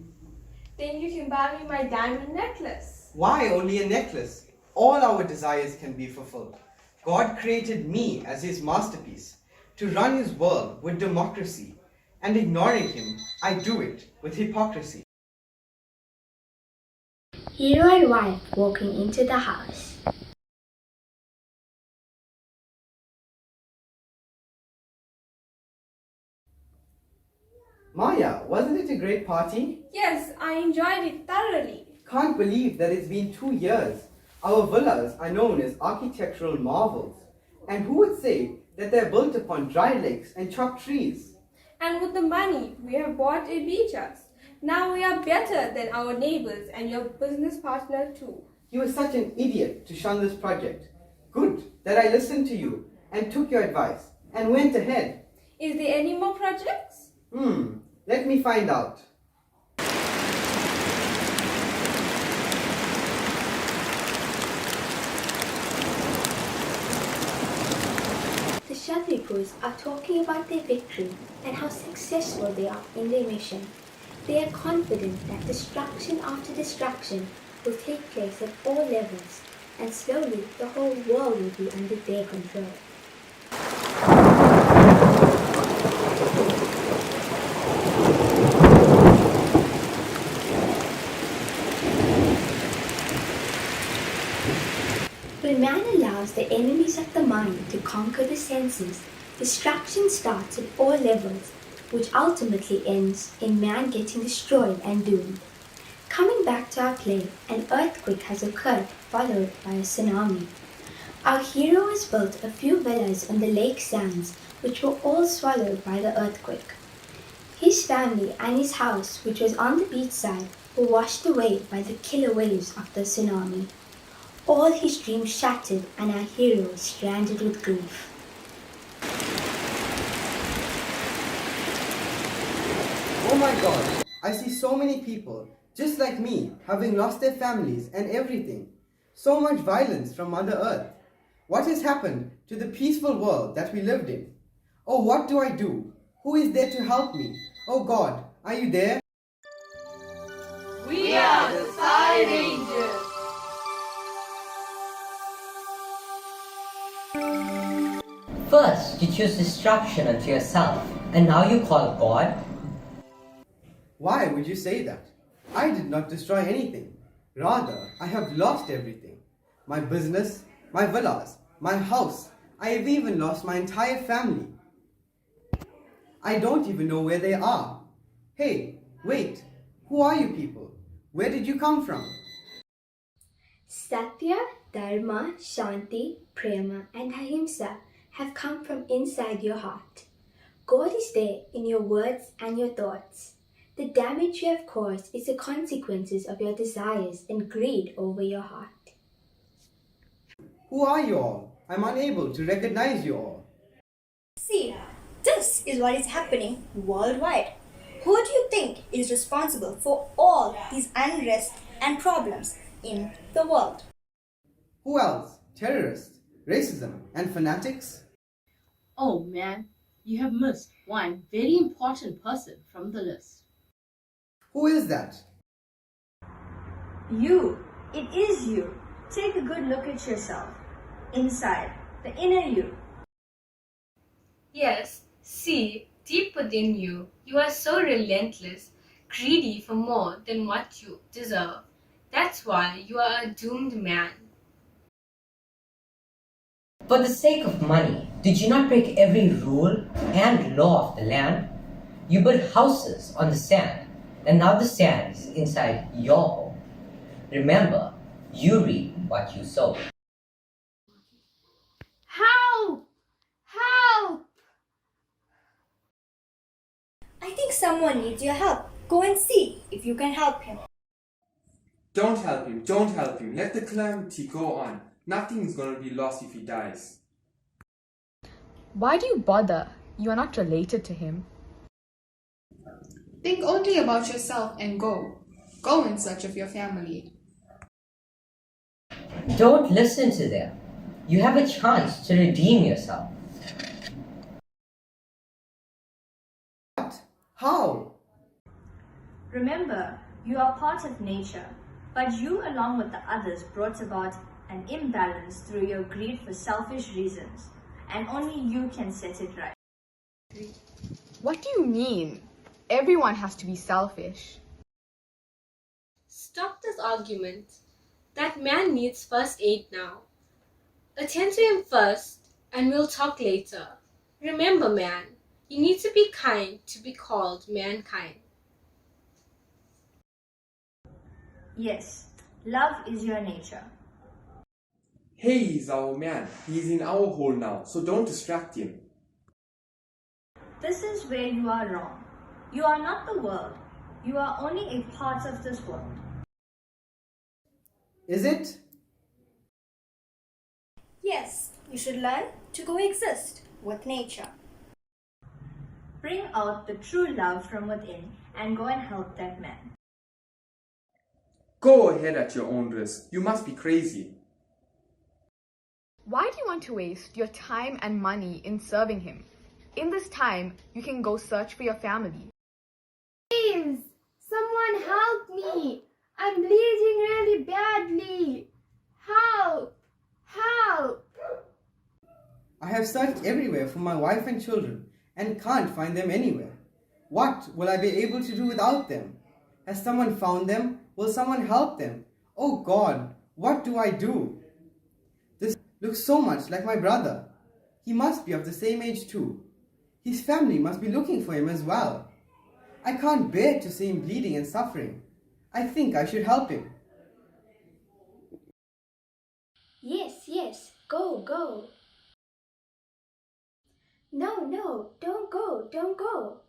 Then you can buy me my diamond necklace. Why only a necklace? All our desires can be fulfilled. God created me as his masterpiece to run his world with democracy, and ignoring him, I do it with hypocrisy. Hero and wife walking into the house. Maya, wasn't it a great party? Yes, I enjoyed it thoroughly. Can't believe that it's been 2 years. Our villas are known as architectural marvels. And who would say that they're built upon dry lakes and chopped trees? And with the money, we have bought a beach house. Now we are better than our neighbors and your business partner too. You were such an idiot to shun this project. Good that I listened to you and took your advice and went ahead. Is there any more projects? Let me find out. The Kshatripus are talking about their victory and how successful they are in their mission. They are confident that destruction after destruction will take place at all levels, and slowly the whole world will be under their control. When man allows the enemies of the mind to conquer the senses, destruction starts at all levels, which ultimately ends in man getting destroyed and doomed. Coming back to our play, an earthquake has occurred, followed by a tsunami. Our hero has built a few villas on the lake sands, which were all swallowed by the earthquake. His family and his house, which was on the beachside, were washed away by the killer waves of the tsunami. All his dreams shattered, and our hero is stranded with grief. Oh my God, I see so many people, just like me, having lost their families and everything. So much violence from Mother Earth. What has happened to the peaceful world that we lived in? Oh, what do I do? Who is there to help me? Oh God, are you there? We are the Sky Rangers. First, you choose destruction unto yourself, and now you call God? Why would you say that? I did not destroy anything. Rather, I have lost everything. My business, my villas, my house. I have even lost my entire family. I don't even know where they are. Hey, wait. Who are you people? Where did you come from? Satya, Dharma, Shanti, Prema, and Ahimsa have come from inside your heart. God is there in your words and your thoughts. The damage you have caused is the consequences of your desires and greed over your heart. Who are you all? I'm unable to recognize you all. See, this is what is happening worldwide. Who do you think is responsible for all these unrest and problems in the world? Who else? Terrorists, racism, and fanatics? Oh man, you have missed one very important person from the list. Who is that? You. It is you. Take a good look at yourself. Inside, the inner you. Yes, see, deep within you, you are so relentless, greedy for more than what you deserve. That's why you are a doomed man. For the sake of money, did you not break every rule and law of the land? You built houses on the sand, and now the sand is inside your home. Remember, you reap what you sow. Help! Help! I think someone needs your help. Go and see if you can help him. Don't help him, don't help him. Let the calamity go on. Nothing is going to be lost if he dies. Why do you bother? You are not related to him. Think only about yourself and go. Go in search of your family. Don't listen to them. You have a chance to redeem yourself. What? How? Remember, you are part of nature, but you, along with the others, brought about an imbalance through your greed for selfish reasons, and only you can set it right. What do you mean? Everyone has to be selfish. Stop this argument. That man needs first aid now. Attend to him first, and we'll talk later. Remember, man, you need to be kind to be called mankind. Yes, love is your nature. Hey, he's our man. He's in our hole now, so don't distract him. This is where you are wrong. You are not the world. You are only a part of this world. Is it? Yes, you should learn to coexist with nature. Bring out the true love from within and go and help that man. Go ahead at your own risk. You must be crazy. Why do you want to waste your time and money in serving him? In this time, you can go search for your family. Please, someone help me. I'm bleeding really badly. Help! Help! I have searched everywhere for my wife and children and can't find them anywhere. What will I be able to do without them? Has someone found them? Will someone help them? Oh God, what do I do? This looks so much like my brother. He must be of the same age too. His family must be looking for him as well. I can't bear to see him bleeding and suffering. I think I should help him. Yes, go. No, don't go.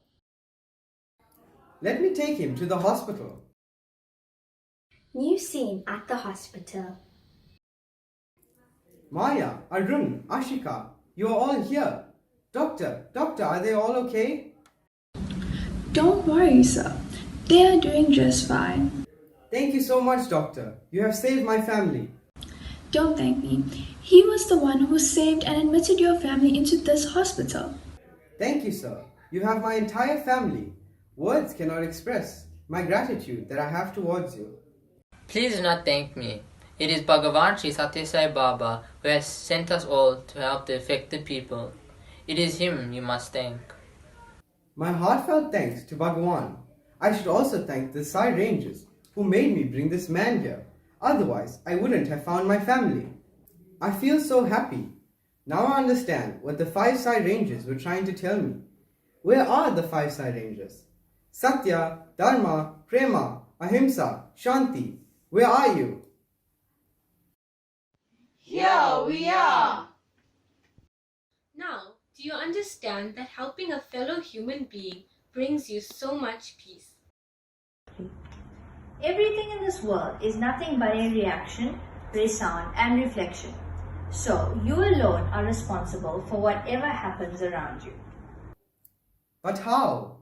Let me take him to the hospital. New scene at the hospital. Maya, Arun, Ashika, you are all here. Doctor, are they all okay? Don't worry, sir. They are doing just fine. Thank you so much, doctor. You have saved my family. Don't thank me. He was the one who saved and admitted your family into this hospital. Thank you, sir. You have my entire family. Words cannot express my gratitude that I have towards you. Please do not thank me. It is Bhagavan Sri Satya Sai Baba who has sent us all to help the affected people. It is him you must thank. My heartfelt thanks to Bhagavan. I should also thank the Sai Rangers who made me bring this man here. Otherwise, I wouldn't have found my family. I feel so happy. Now I understand what the 5 Sai Rangers were trying to tell me. Where are the 5 Sai Rangers? Satya, Dharma, Prema, Ahimsa, Shanti. Where are you? Here we are. Now, do you understand that helping a fellow human being brings you so much peace? Everything in this world is nothing but a reaction, resound, and reflection. So, you alone are responsible for whatever happens around you. But how?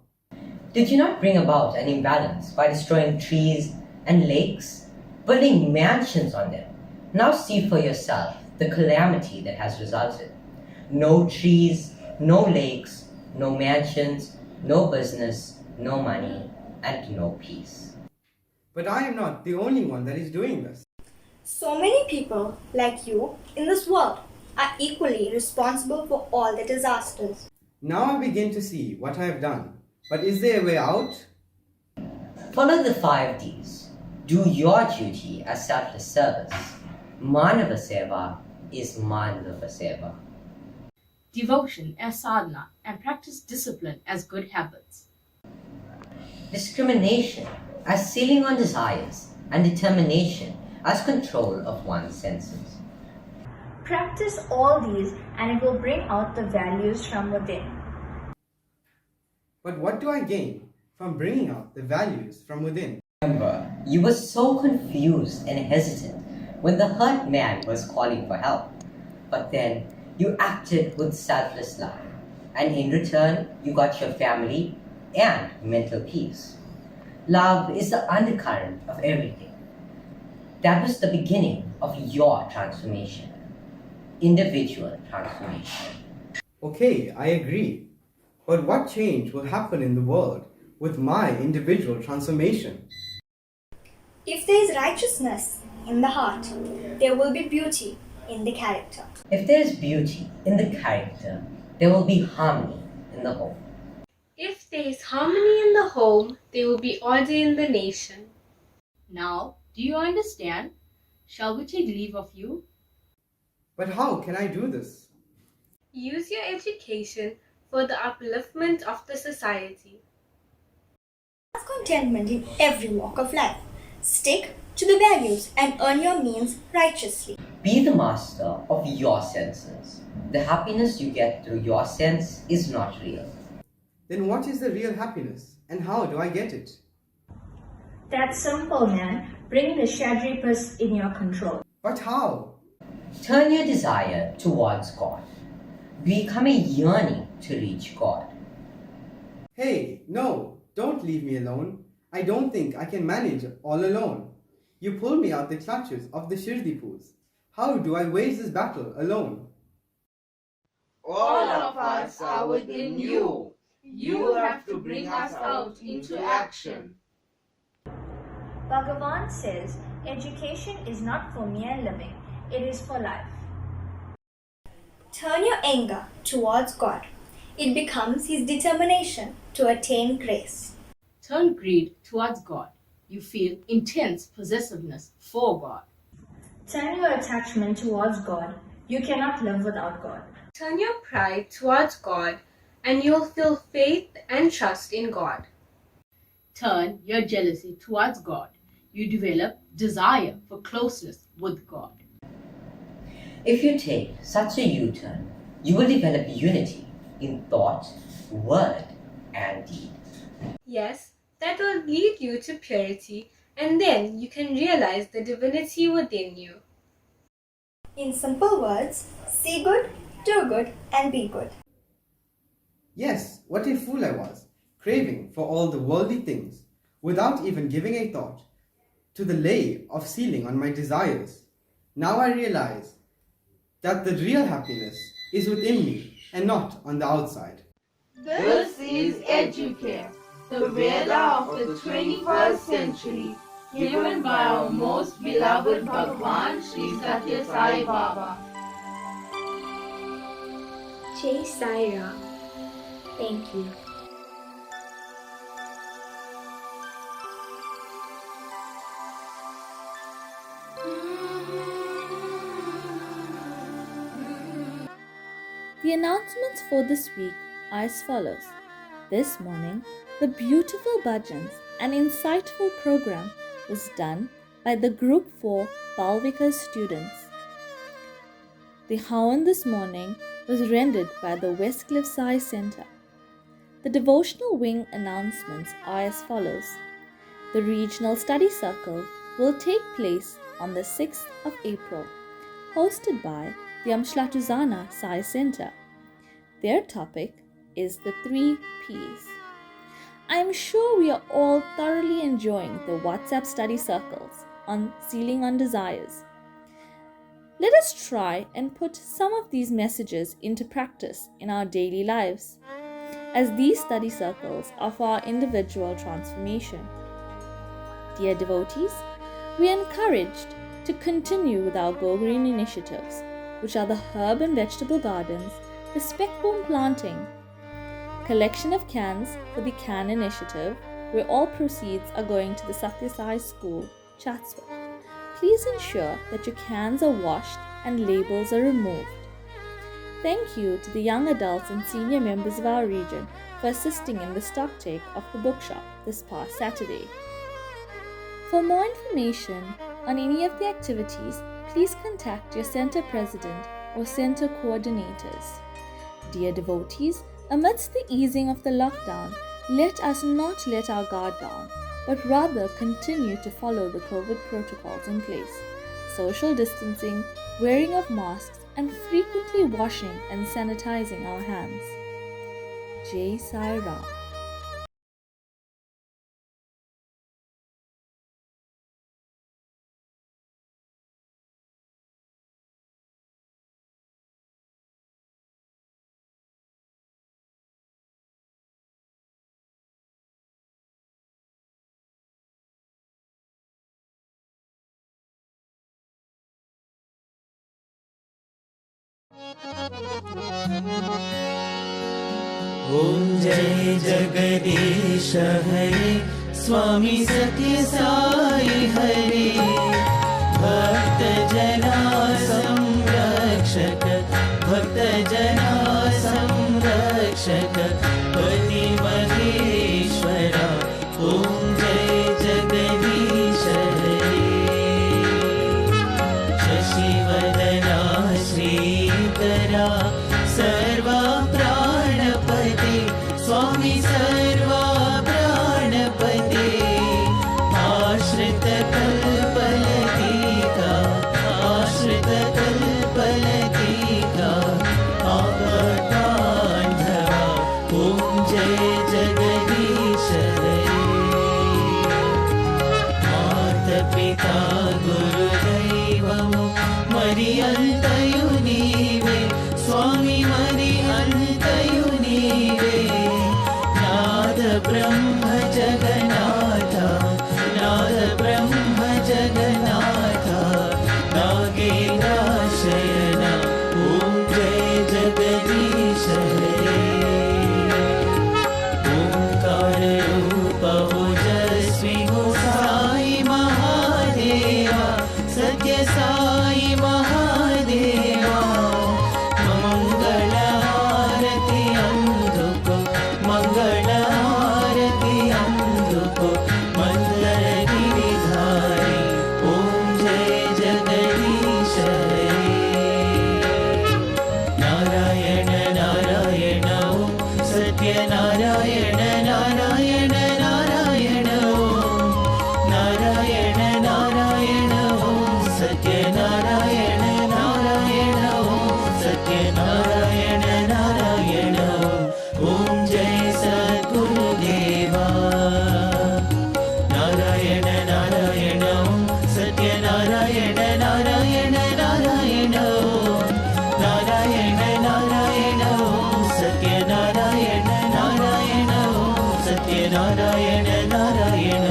Did you not bring about an imbalance by destroying trees and lakes, building mansions on them? Now see for yourself the calamity that has resulted. No trees, no lakes, no mansions, no business, no money, and to know peace. But I am not the only one that is doing this. So many people like you in this world are equally responsible for all the disasters. Now I begin to see what I have done. But is there a way out? Follow the 5 Ds. Do your duty as selfless service. Manava Seva is Manava Seva. Devotion as sadhana and practice discipline as good habits. Discrimination as sealing on desires and determination as control of one's senses. Practice all these and it will bring out the values from within. But what do I gain from bringing out the values from within? Remember, you were so confused and hesitant when the hurt man was calling for help. But then you acted with selfless love, and in return, you got your family and mental peace. Love is the undercurrent of everything. That was the beginning of your transformation. Individual transformation. Okay, I agree. But what change will happen in the world with my individual transformation? If there is righteousness in the heart, there will be beauty in the character. If there is beauty in the character, there will be harmony in the home. If there is harmony in the home, there will be order in the nation. Now, do you understand? Shall we take leave of you? But how can I do this? Use your education for the upliftment of the society. Have contentment in every walk of life. Stick to the values and earn your means righteously. Be the master of your senses. The happiness you get through your sense is not real. Then what is the real happiness and how do I get it? That's simple, man. Bring the Shadripas in your control. But how? Turn your desire towards God. Become a yearning to reach God. Hey, no, don't leave me alone. I don't think I can manage all alone. You pull me out the clutches of the Shirdipus. How do I wage this battle alone? All of us are within you. You have to bring us out into action. Bhagavan says education is not for mere living, it is for life. Turn your anger towards God. It becomes His determination to attain grace. Turn greed towards God. You feel intense possessiveness for God. Turn your attachment towards God. You cannot live without God. Turn your pride towards God, and you'll feel faith and trust in God. Turn your jealousy towards God. You develop desire for closeness with God. If you take such a U-turn, you will develop unity in thought, word, and deed. Yes, that will lead you to purity, and then you can realize the divinity within you. In simple words, see good, do good, and be good. Yes, what a fool I was, craving for all the worldly things, without even giving a thought to the lay of sealing on my desires. Now I realize that the real happiness is within me and not on the outside. This is Educare, the Veda of the 21st century, given by our most beloved Bhagwan Sri Satya Sai Baba. Jai Sai Ram. Thank you. The announcements for this week are as follows. This morning, the beautiful bhajans and insightful program was done by the Group 4 Balvika students. The Havan this morning was rendered by the Westcliff Sai Center. The devotional wing announcements are as follows. The Regional Study Circle will take place on the 6th of April, hosted by the Amshlatuzana Sai Center. Their topic is the 3 Ps. I am sure we are all thoroughly enjoying the WhatsApp study circles on sealing on desires. Let us try and put some of these messages into practice in our daily lives. as these study circles are for our individual transformation. Dear devotees, we are encouraged to continue with our Go Green initiatives, which are the herb and vegetable gardens, the speckbone planting, collection of cans for the Can Initiative, where all proceeds are going to the Satya Sai School, Chatsworth. Please ensure that your cans are washed and labels are removed. Thank you to the young adults and senior members of our region for assisting in the stocktake of the bookshop this past Saturday. For more information on any of the activities, please contact your center president or center coordinators. Dear devotees, amidst the easing of the lockdown, let us not let our guard down, but rather continue to follow the COVID protocols in place: social distancing, wearing of masks, and frequently washing and sanitizing our hands. Jai Sai Ram. ॐ जय जगदीश हरे स्वामी सत्य साई हरे भक्त जना संरक्षक भक्त जना संरक्षक पति महेश्वरा ॐ जय जगदीश हरे शशिवदना श्रीकरा सर्वा प्राणपते स्वामी सर्वा प्राणपते आश्रित कल्पलतिका आश्रित कल्पलतिका आपदान्धवा ॐ जय जगदीश हरे मातपिता गुरुदैवमु मरियन्तयु नीवे स्वामी मरियन्तयु नीवे नाद ब्रह्म जगन्नाथ नाद ब्रह्म जगन्नाथ नागेन्द्रशयन ॐ जय जगदीश हरे ओंकार रूप ओजस्वी हो साई महादेवा सत्य साई महादेवा मंगल आरती अंधुको मंगल आरती अंधुको मंगल गिरिधारी ओम जय जगदीश हरे नारायण नारायण ओम सत्य नारायण नारायण नारायण ओम नारायण नारायण ओम सत्य नारायण नारायण ओम सत्य नारायण नारायण ओम जय सद्गुरुदेवा नारायण नारायण ओम सत्य नारायण नारायण नारायण ओम नारायण नारायण ओम सत्य नारायण नारायण ओम सत्य नारायण नारायण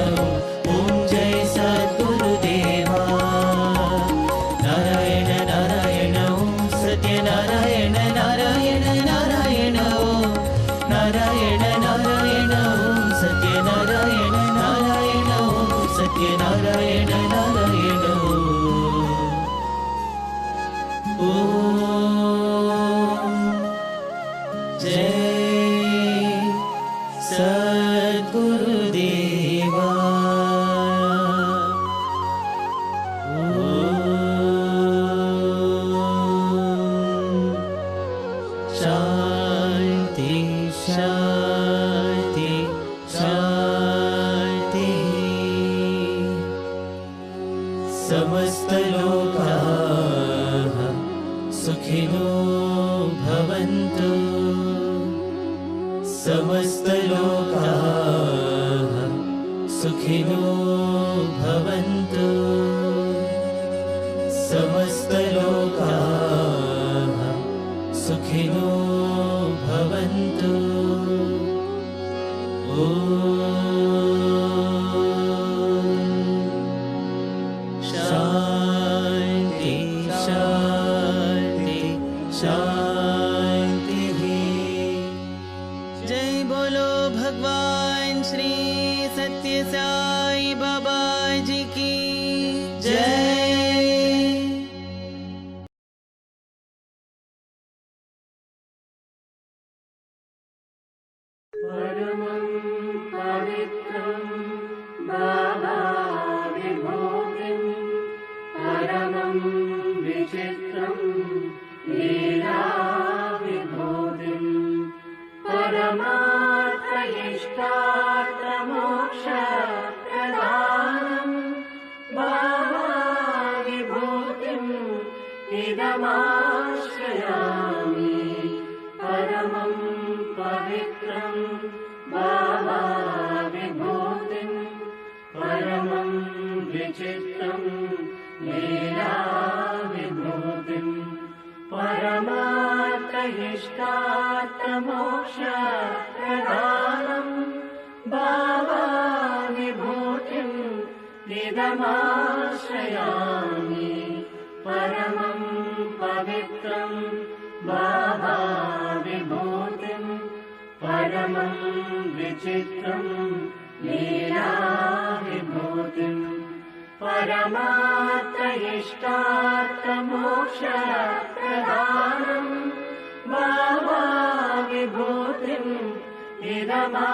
ओम जय सद्गुरुदेवा नारायण नारायण ओम सत्य नारायण नारायण नारायण ओम नारायण नारायण ओम सत्य नारायण नारायण ओम सत्य नारायण नारायण ओम जय सद्गुरुदेवा शांति शांति शांति समस्त लोकाः सुखिनो भवन्तु समस्त लोकाः सुखिनो भवन्तु समस्त लोकाः सुखिनो भवन्तु शान्ति शान्ति शान्ति। जय बोलो भगवान श्री सत्य साई बाबा जी की जय। परमं पवित्रं बाबा विभूतिं परमं विचित्रं लीला विभूतिं परमार्थइष्टार्थमोक्षप्रदानं बाबा विभूतिम् इदमाश्रयामि। परमं पवित्रं बाबा विभूतिं परमं विचित्रं लीला विभूतिं परमार्थइष्टार्थमोक्षप्रदानं बाबा विभूतिम् इदमाश्रयामि। परमं पवित्रं बाबा विभूतिं परमं विचित्रं लीला विभूतिं परमार्थइष्टार्थमोक्षप्रदानं बाबा विभूतिम् इदमाश्रयामि।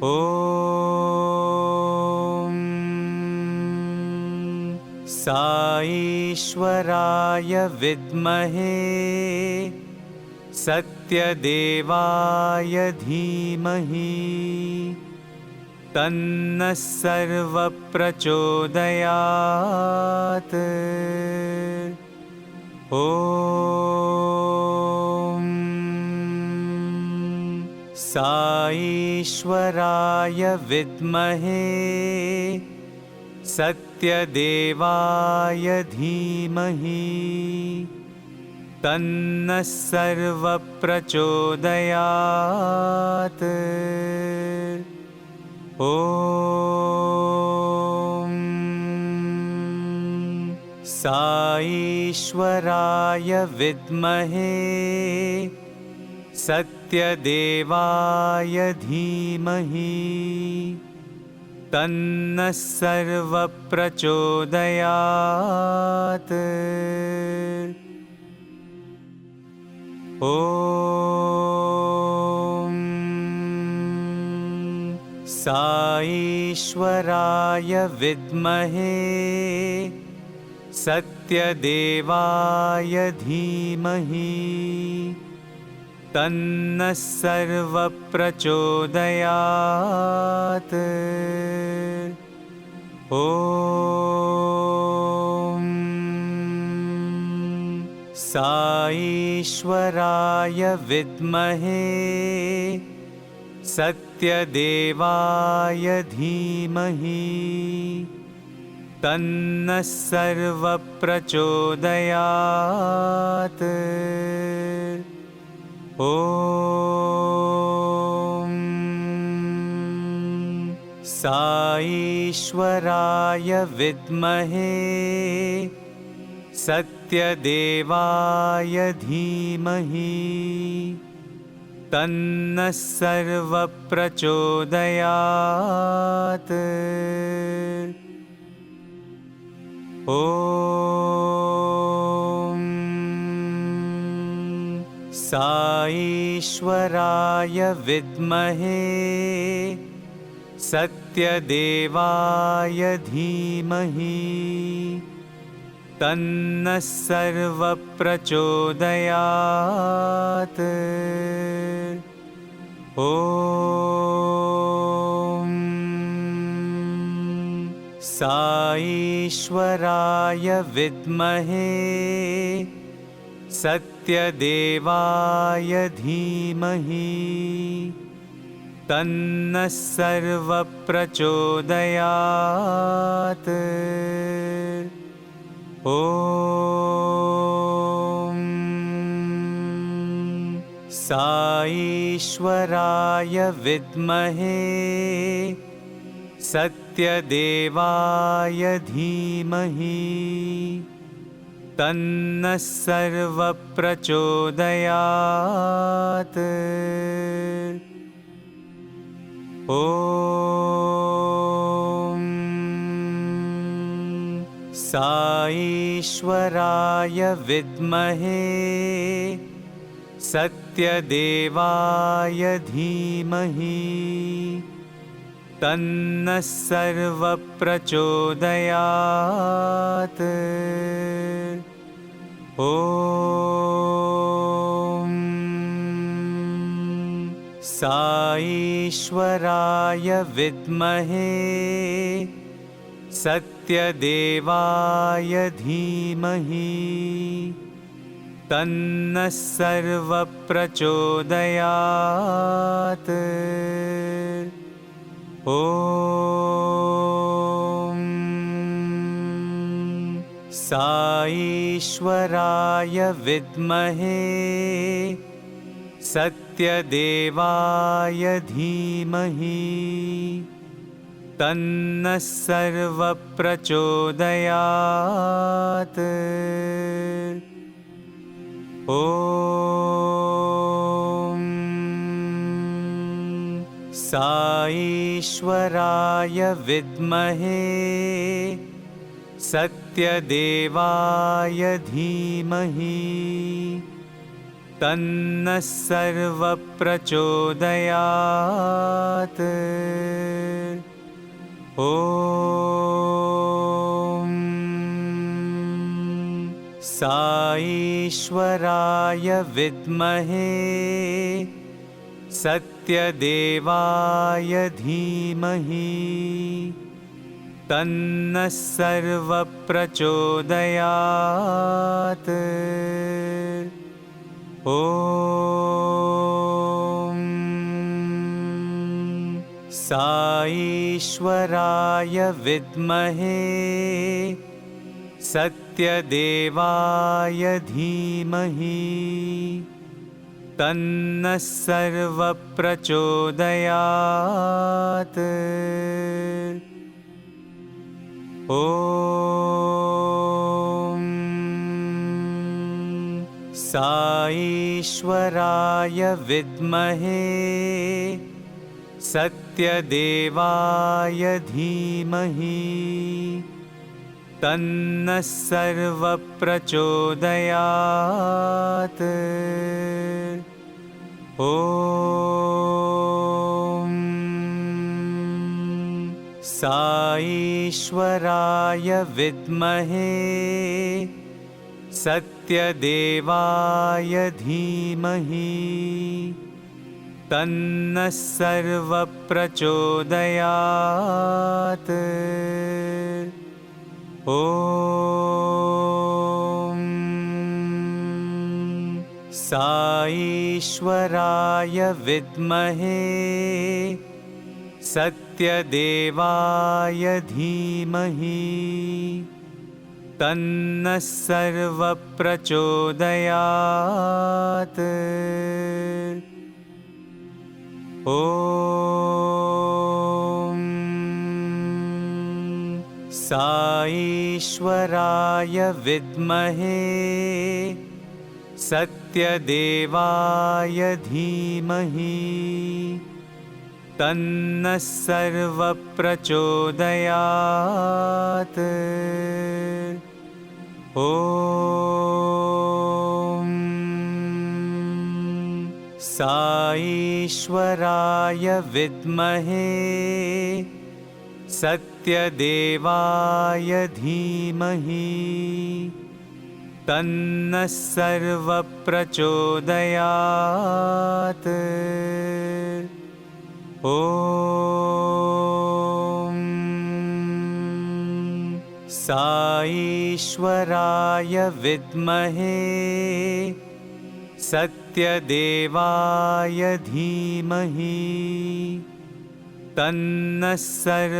ॐ साईश्वराय विद्महे सत्यदेवाय धीमहि तन्नः सर्वप्रचोदयात्। ॐ साईश्वराय विद्महे सत्यदेवाय धीमहि तन्नः सर्वप्रचोदयात्। ॐ साईश्वराय विद्महे सत्यदेवाय धीमहि तन्नः सर्वप्रचोदयात्। ॐ साईश्वराय विद्महे सत्यदेवाय धीमहि तन्नः सर्वप्रचोदयात्। ॐ साईश्वराय विद्महे सत्यदेवाय धीमहि तन्नः सर्वप्रचोदयात्। ॐ साईश्वराय विद्महे सत्यदेवाय धीमहि तन्नः सर्वः प्रचोदयात्। ॐ साईश्वराय विद्महे सत्यदेवाय धीमहि तन्नः सर्वः प्रचोदयात्। ॐ साईश्वराय विद्महे सत्यदेवाय धीमहि तन्नः सर्वः प्रचोदयात्। ॐ साईश्वराय विद्महे सत्यदेवाय धीमहि तन्नः सर्वः प्रचोदयात्। ॐ साईश्वराय विद्महे सत्यदेवाय धीमहि तन्नः सर्वः प्रचोदयात्। ॐ साईश्वराय विद्महे सत्यदेवाय धीमहि तन्नः सर्वः प्रचोदयात्। ॐ साईश्वराय विद्महे सत्यदेवाय धीमहि तन्नः सर्वः प्रचोदयात्। ॐ साईश्वराय विद्महे सत्यदेवाय धीमहि तन्नः सर्वः प्रचोदयात्। ॐ साईश्वराय विद्महे सत्यदेवाय धीमहि तन्नः सर्वः प्रचोदयात्। ॐ साईश्वराय विद्महे सत्यदेवाय धीमहि तन्नः सर्वः प्रचोदयात्। ॐ साईश्वराय विद्महे सत्यदेवाय धीमहि तन्नः सर्वः प्रचोदयात्। ॐ साईश्वराय विद्महे सत्यदेवाय धीमहि तन्नः सर्वः प्रचोदयात्। ॐ साईश्वराय विद्महे सत्यदेवाय धीमहि तन्नः सर्वः प्रचोदयात्। ॐ साईश्वराय ईश्वराय विद्महे सत्यदेवाय धीमहि तन्नः सर्वप्रचोदयात्। ॐ ईश्वराय विद्महे सत्यदेवाय धीमहि तन्नः सर्वप्रचोदयात्। ॐ ईश्वराय विद्महे सत्यदेवाय धीमहि तन्नः सर्वप्रचोदयात्।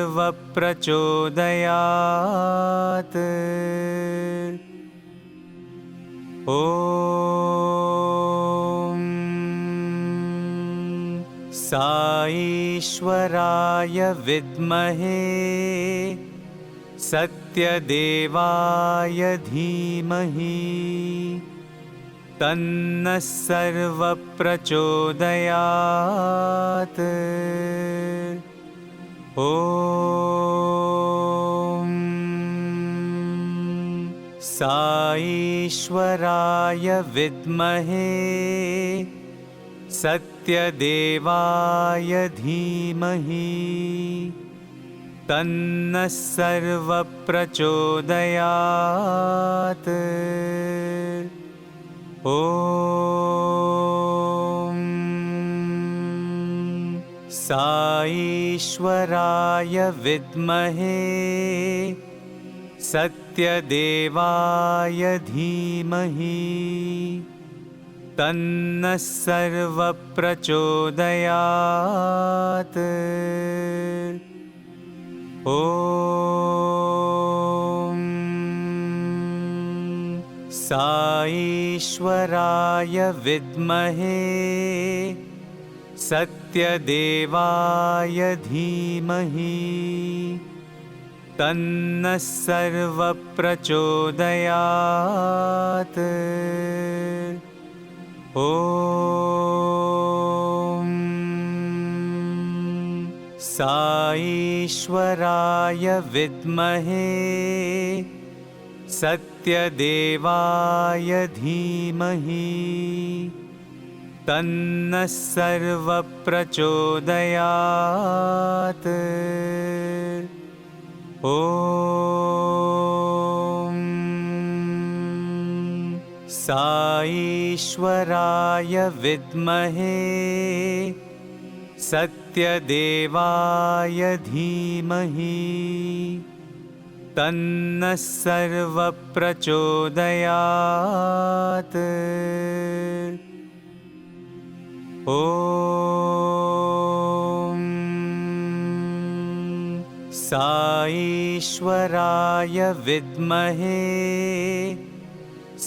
ॐ ईश्वराय विद्महे सत्यदेवाय धीमहि तन्नः सर्वप्रचोदयात्। ॐ ईश्वराय विद्महे सत्यदेवाय धीमहि तन्नः सर्वप्रचोदयात्। ॐ ईश्वराय विद्महे सत्यदेवाय धीमहि तन्नः सर्वप्रचोदयात्। ॐ ईश्वराय विद्महे सत्यदेवाय धीमहि तन्नः सर्वप्रचोदयात्। ॐ ईश्वराय विद्महे सत्यदेवाय धीमहि तन्नः सर्वप्रचोदयात्। ॐ ईश्वराय विद्महे सत्यदेवाय धीमहि तन्नः सर्वप्रचोदयात्। ॐ ईश्वराय विद्महे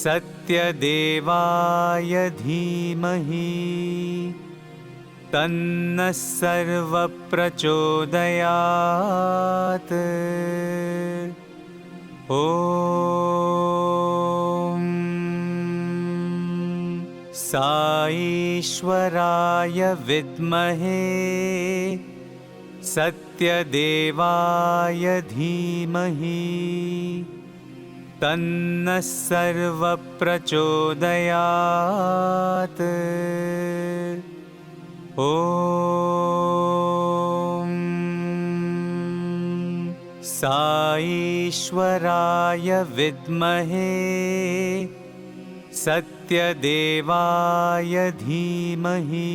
सत्यदेवाय धीमहि तन्नः सर्वप्रचोदयात्। ॐ ईश्वराय विद्महे सत्यदेवाय धीमहि तन्नः सर्वप्रचोदयात्। ॐ ईश्वराय विद्महे सत्यदेवाय धीमहि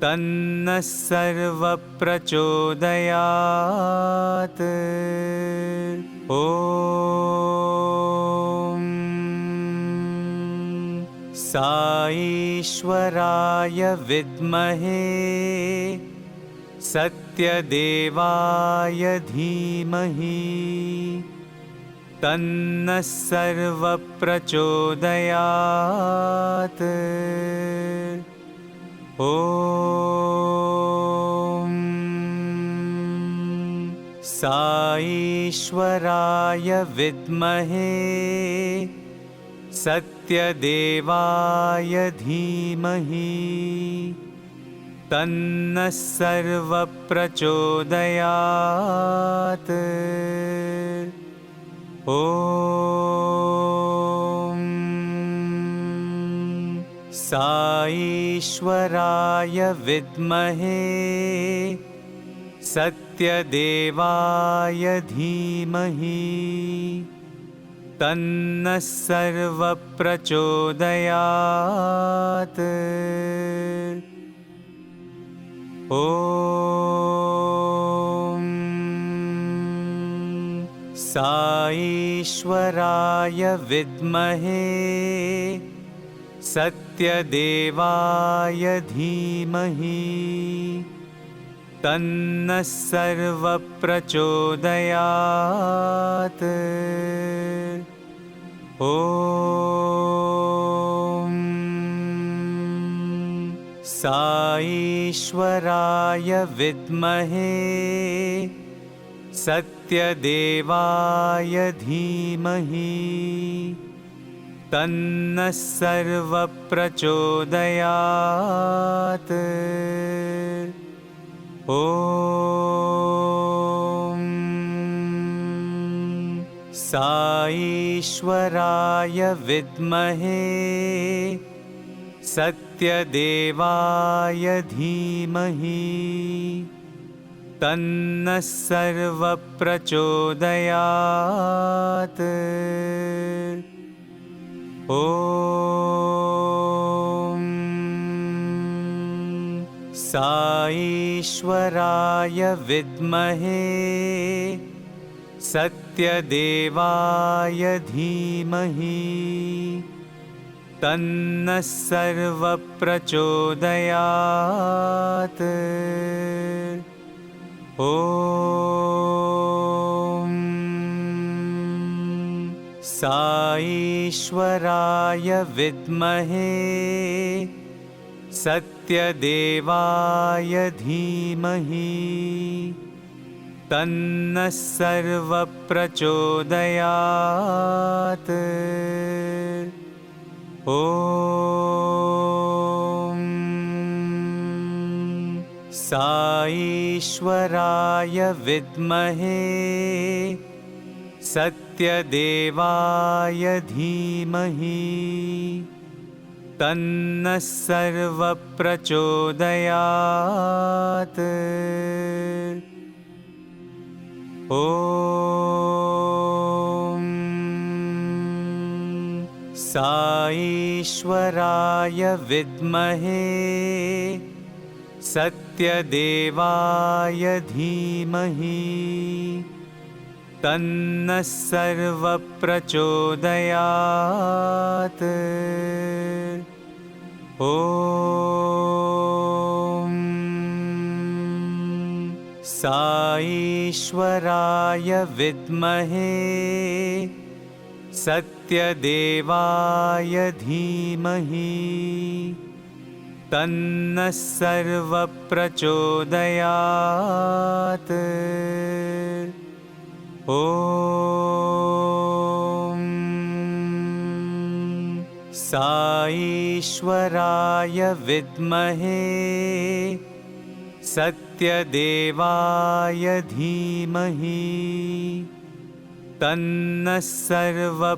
तन्नः सर्वप्रचोदयात्। ॐ ईश्वराय विद्महे सत्यदेवाय धीमहि तन्नः सर्वप्रचोदयात्। ॐ साईश्वराय विद्महे सत्यदेवाय धीमहि तन्नः सर्वप्रचोदयात्। ॐ साईश्वराय विद्महे सत्यदेवाय धीमहि तन्नः सर्वप्रचोदयात्। ॐ साईश्वराय विद्महे सत्यदेवाय धीमहि तन्नः सर्वप्रचोदयात्। ॐ साईश्वराय विद्महे सत्यदेवाय धीमहि तन्नः सर्वप्रचोदयात्। ॐ साईश्वराय विद्महे सत्यदेवाय धीमहि तन्नः सर्वप्रचोदयात्। ॐ साईश्वराय विद्महे सत्यदेवाय धीमहि तन्नः सर्वप्रचोदयात्। ॐ साईश्वराय विद्महे सत्यदेवाय धीमहि तन्नः सर्वप्रचोदयात्। ॐ साईश्वराय विद्महे सत्यदेवाय धीमहि तन्नः सर्वप्रचोदयात्। ॐ साईश्वराय विद्महे सत्यदेवाय धीमहि तन्नः सर्वप्रचोदयात्। ॐ साईश्वराय विद्महे सत्यदेवाय धीमहि तन्नः सर्वप्रचोदयात्। ॐ साईश्वराय विद्महे सत्यदेवाय धीमहि तन्नः सर्वप्रचोदयात्।